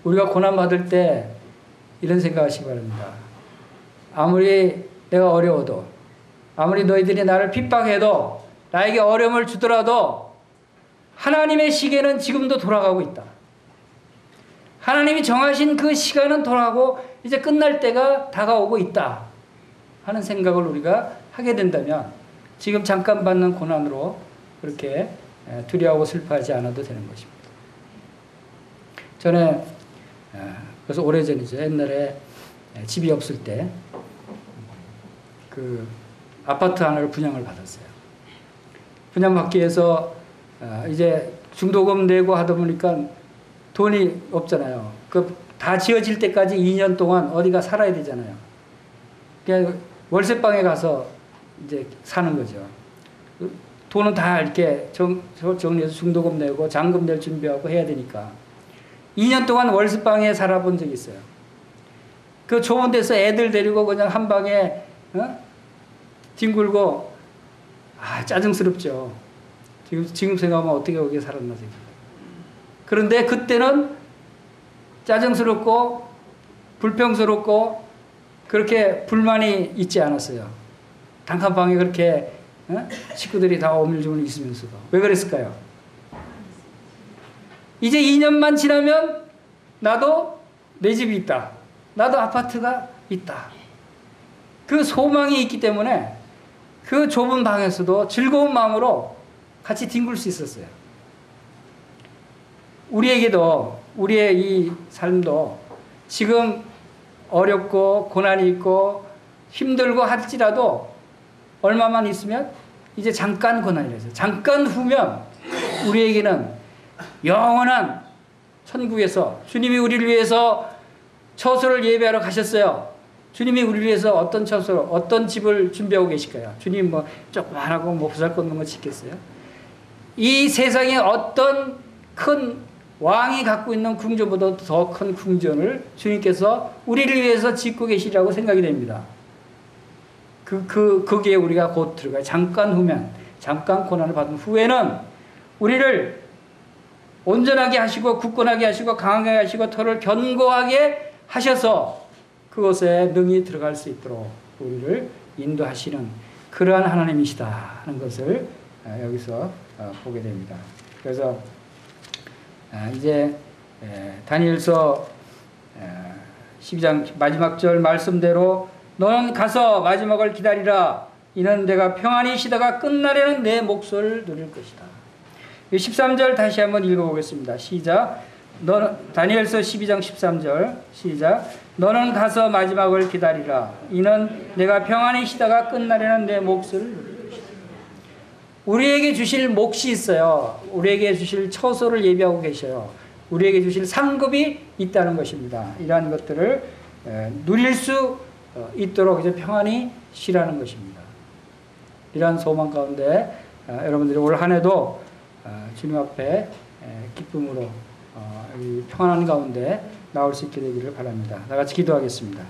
우리가 고난받을 때 이런 생각하시기 바랍니다. 아무리 내가 어려워도, 아무리 너희들이 나를 핍박해도, 나에게 어려움을 주더라도 하나님의 시계는 지금도 돌아가고 있다. 하나님이 정하신 그 시간은 돌아가고 이제 끝날 때가 다가오고 있다 하는 생각을 우리가 하게 된다면 지금 잠깐 받는 고난으로 그렇게 두려워하고 슬퍼하지 않아도 되는 것입니다. 전에 그래서 오래전이죠. 옛날에 집이 없을 때 그 아파트 하나를 분양을 받았어요. 분양받기 위해서 이제 중도금 내고 하다 보니까 돈이 없잖아요. 그 다 지어질 때까지 2년 동안 어디가 살아야 되잖아요. 그냥 월세방에 가서 이제 사는 거죠. 돈은 다 이렇게 정리해서 중도금 내고 잔금 낼 준비하고 해야 되니까 2년 동안 월세방에 살아본 적이 있어요. 그 좁은 데서 애들 데리고 그냥 한 방에 뒹굴고 짜증스럽죠. 지금 생각하면 어떻게 거기에 살았나 생각. 그런데 그때는 짜증스럽고 불평스럽고 그렇게 불만이 있지 않았어요. 단칸방에 그렇게 식구들이 다 오밀조밀 있으면서도. 왜 그랬을까요? 이제 2년만 지나면 나도 내 집이 있다. 나도 아파트가 있다. 그 소망이 있기 때문에 그 좁은 방에서도 즐거운 마음으로 같이 뒹굴 수 있었어요. 우리에게도 우리의 이 삶도 지금 어렵고 고난이 있고 힘들고 할지라도 얼마만 있으면 이제 잠깐 고난이라서 잠깐 후면 우리에게는 영원한 천국에서 주님이 우리를 위해서 처소를 예배하러 가셨어요. 주님이 우리를 위해서 어떤 처소를 어떤 집을 준비하고 계실까요? 주님 뭐 조그만하고 뭐 보잘것없는 거 짓겠어요? 이 세상에 어떤 큰 왕이 갖고 있는 궁전보다 더 큰 궁전을 주님께서 우리를 위해서 짓고 계시라고 생각이 됩니다. 거기에 우리가 곧 들어가요. 잠깐 후면, 잠깐 고난을 받은 후에는 우리를 온전하게 하시고 굳건하게 하시고 강하게 하시고 터를 견고하게 하셔서 그곳에 능히 들어갈 수 있도록 우리를 인도하시는 그러한 하나님이시다 하는 것을 여기서 보게 됩니다. 그래서 이제 다니엘서 12장 마지막 절 말씀대로 너는 가서 마지막을 기다리라. 이는 내가 평안히 쉬다가 끝날에는 내 몫을 누릴 것이다. 13절 다시 한번 읽어보겠습니다. 시작. 다니엘서 12장 13절 시작. 너는 가서 마지막을 기다리라. 이는 내가 평안히 쉬다가 끝날에는 내 몫을 누릴 것이다. 우리에게 주실 몫이 있어요. 우리에게 주실 처소를 예비하고 계셔요. 우리에게 주실 상급이 있다는 것입니다. 이러한 것들을 누릴 수 있도록 이제 평안히 쉬라는 것입니다. 이러한 소망 가운데 여러분들이 올 한 해도 주님 앞에 기쁨으로 이 평안한 가운데 나올 수 있게 되기를 바랍니다. 다 같이 기도하겠습니다.